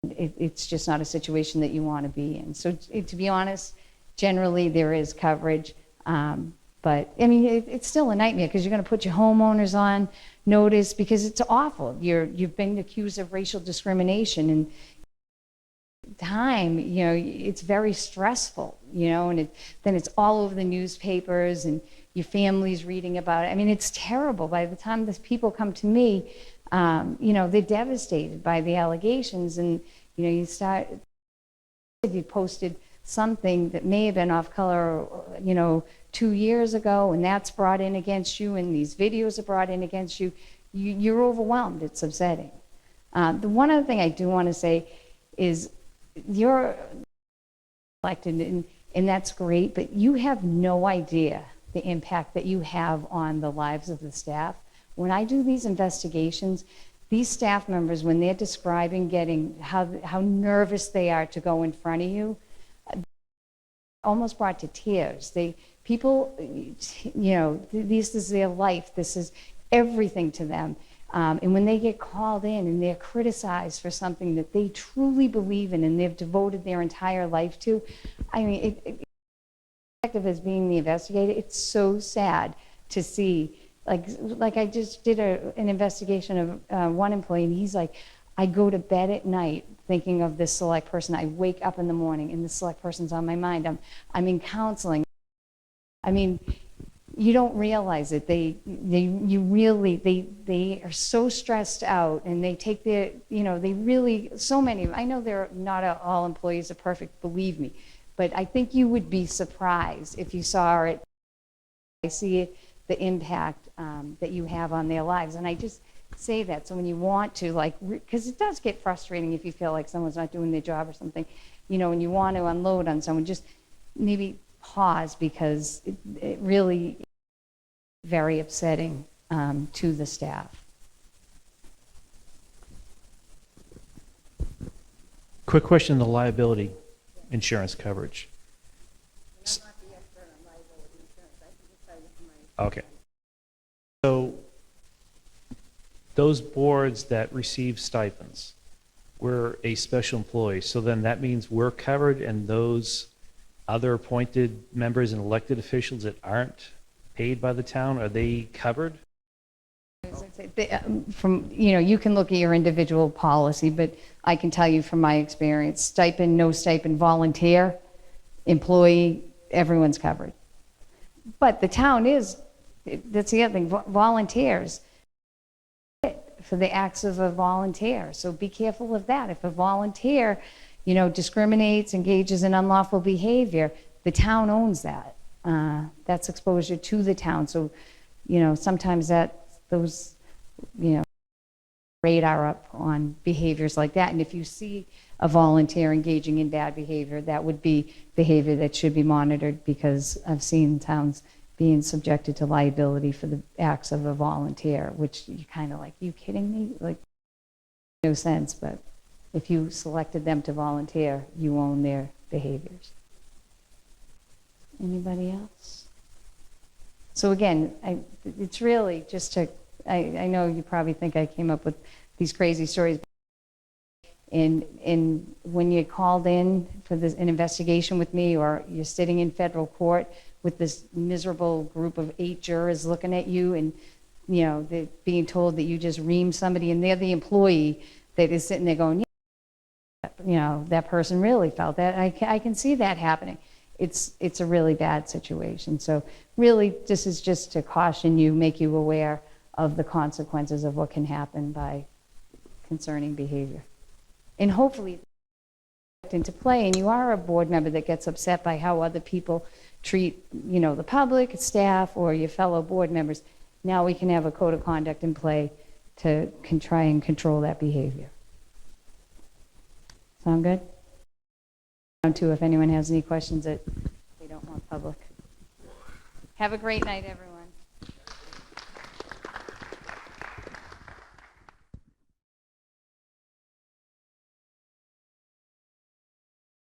It's just not a situation that you want to be in. So to be honest, generally there is coverage, but I mean, it's still a nightmare, because you're going to put your homeowners on notice, because it's awful. You've been accused of racial discrimination, and time, it's very stressful, and then it's all over the newspapers, and your family's reading about it. I mean, it's terrible. By the time these people come to me, they're devastated by the allegations, and you posted something that may have been off color, 2 years ago, and that's brought in against you, and these videos are brought in against you. You're overwhelmed. It's upsetting. The one other thing I do want to say is, you're elected, and that's great, but you have no idea the impact that you have on the lives of the staff. When I do these investigations, these staff members, when they're describing how nervous they are to go in front of you, almost brought to tears. People, this is their life. This is everything to them. And when they get called in and they're criticized for something that they truly believe in and they've devoted their entire life to, I mean, effective as being the investigator, it's so sad to see. Like I just did an investigation of one employee, and he's like, I go to bed at night thinking of this select person. I wake up in the morning and the select person's on my mind. I'm in counseling. I mean, you don't realize it. They are so stressed out, and they take their, they really, so many, I know they're not all employees are perfect, believe me, but I think you would be surprised if you saw it. I see it, the impact that you have on their lives. And I just say that. So when you want to, because it does get frustrating if you feel like someone's not doing their job or something, and you want to unload on someone, just maybe pause, because it really is very upsetting to the staff. Quick question on the liability insurance coverage. Okay. So those boards that receive stipends, we're a special employee. So then that means we're covered, and those other appointed members and elected officials that aren't paid by the town, are they covered? You can look at your individual policy, but I can tell you from my experience, stipend, no stipend, volunteer, employee, everyone's covered. But the town that's the other thing, volunteers for the acts of a volunteer. So be careful of that. If a volunteer, discriminates, engages in unlawful behavior, the town owns that. That's exposure to the town. So, sometimes those radar up on behaviors like that. And if you see a volunteer engaging in bad behavior, that would be behavior that should be monitored, because I've seen towns being subjected to liability for the acts of a volunteer, which you kind of like, you kidding me? Like, no sense. But if you selected them to volunteer, you own their behaviors. Anybody else? So again, it's really just I know you probably think I came up with these crazy stories. And when you're called in for an investigation with me, or you're sitting in federal court with this miserable group of 8 jurors looking at you, and they're being told that you just reamed somebody, and they're the employee that is sitting there going, that person really felt that. I can see that happening. It's a really bad situation. So really, this is just to caution you, make you aware of the consequences of what can happen by concerning behavior. And hopefully into play, and you are a board member that gets upset by how other people treat, the public, staff, or your fellow board members. Now we can have a code of conduct in play to try and control that behavior. Sound good? Round two, if anyone has any questions that they don't want public. Have a great night, everyone.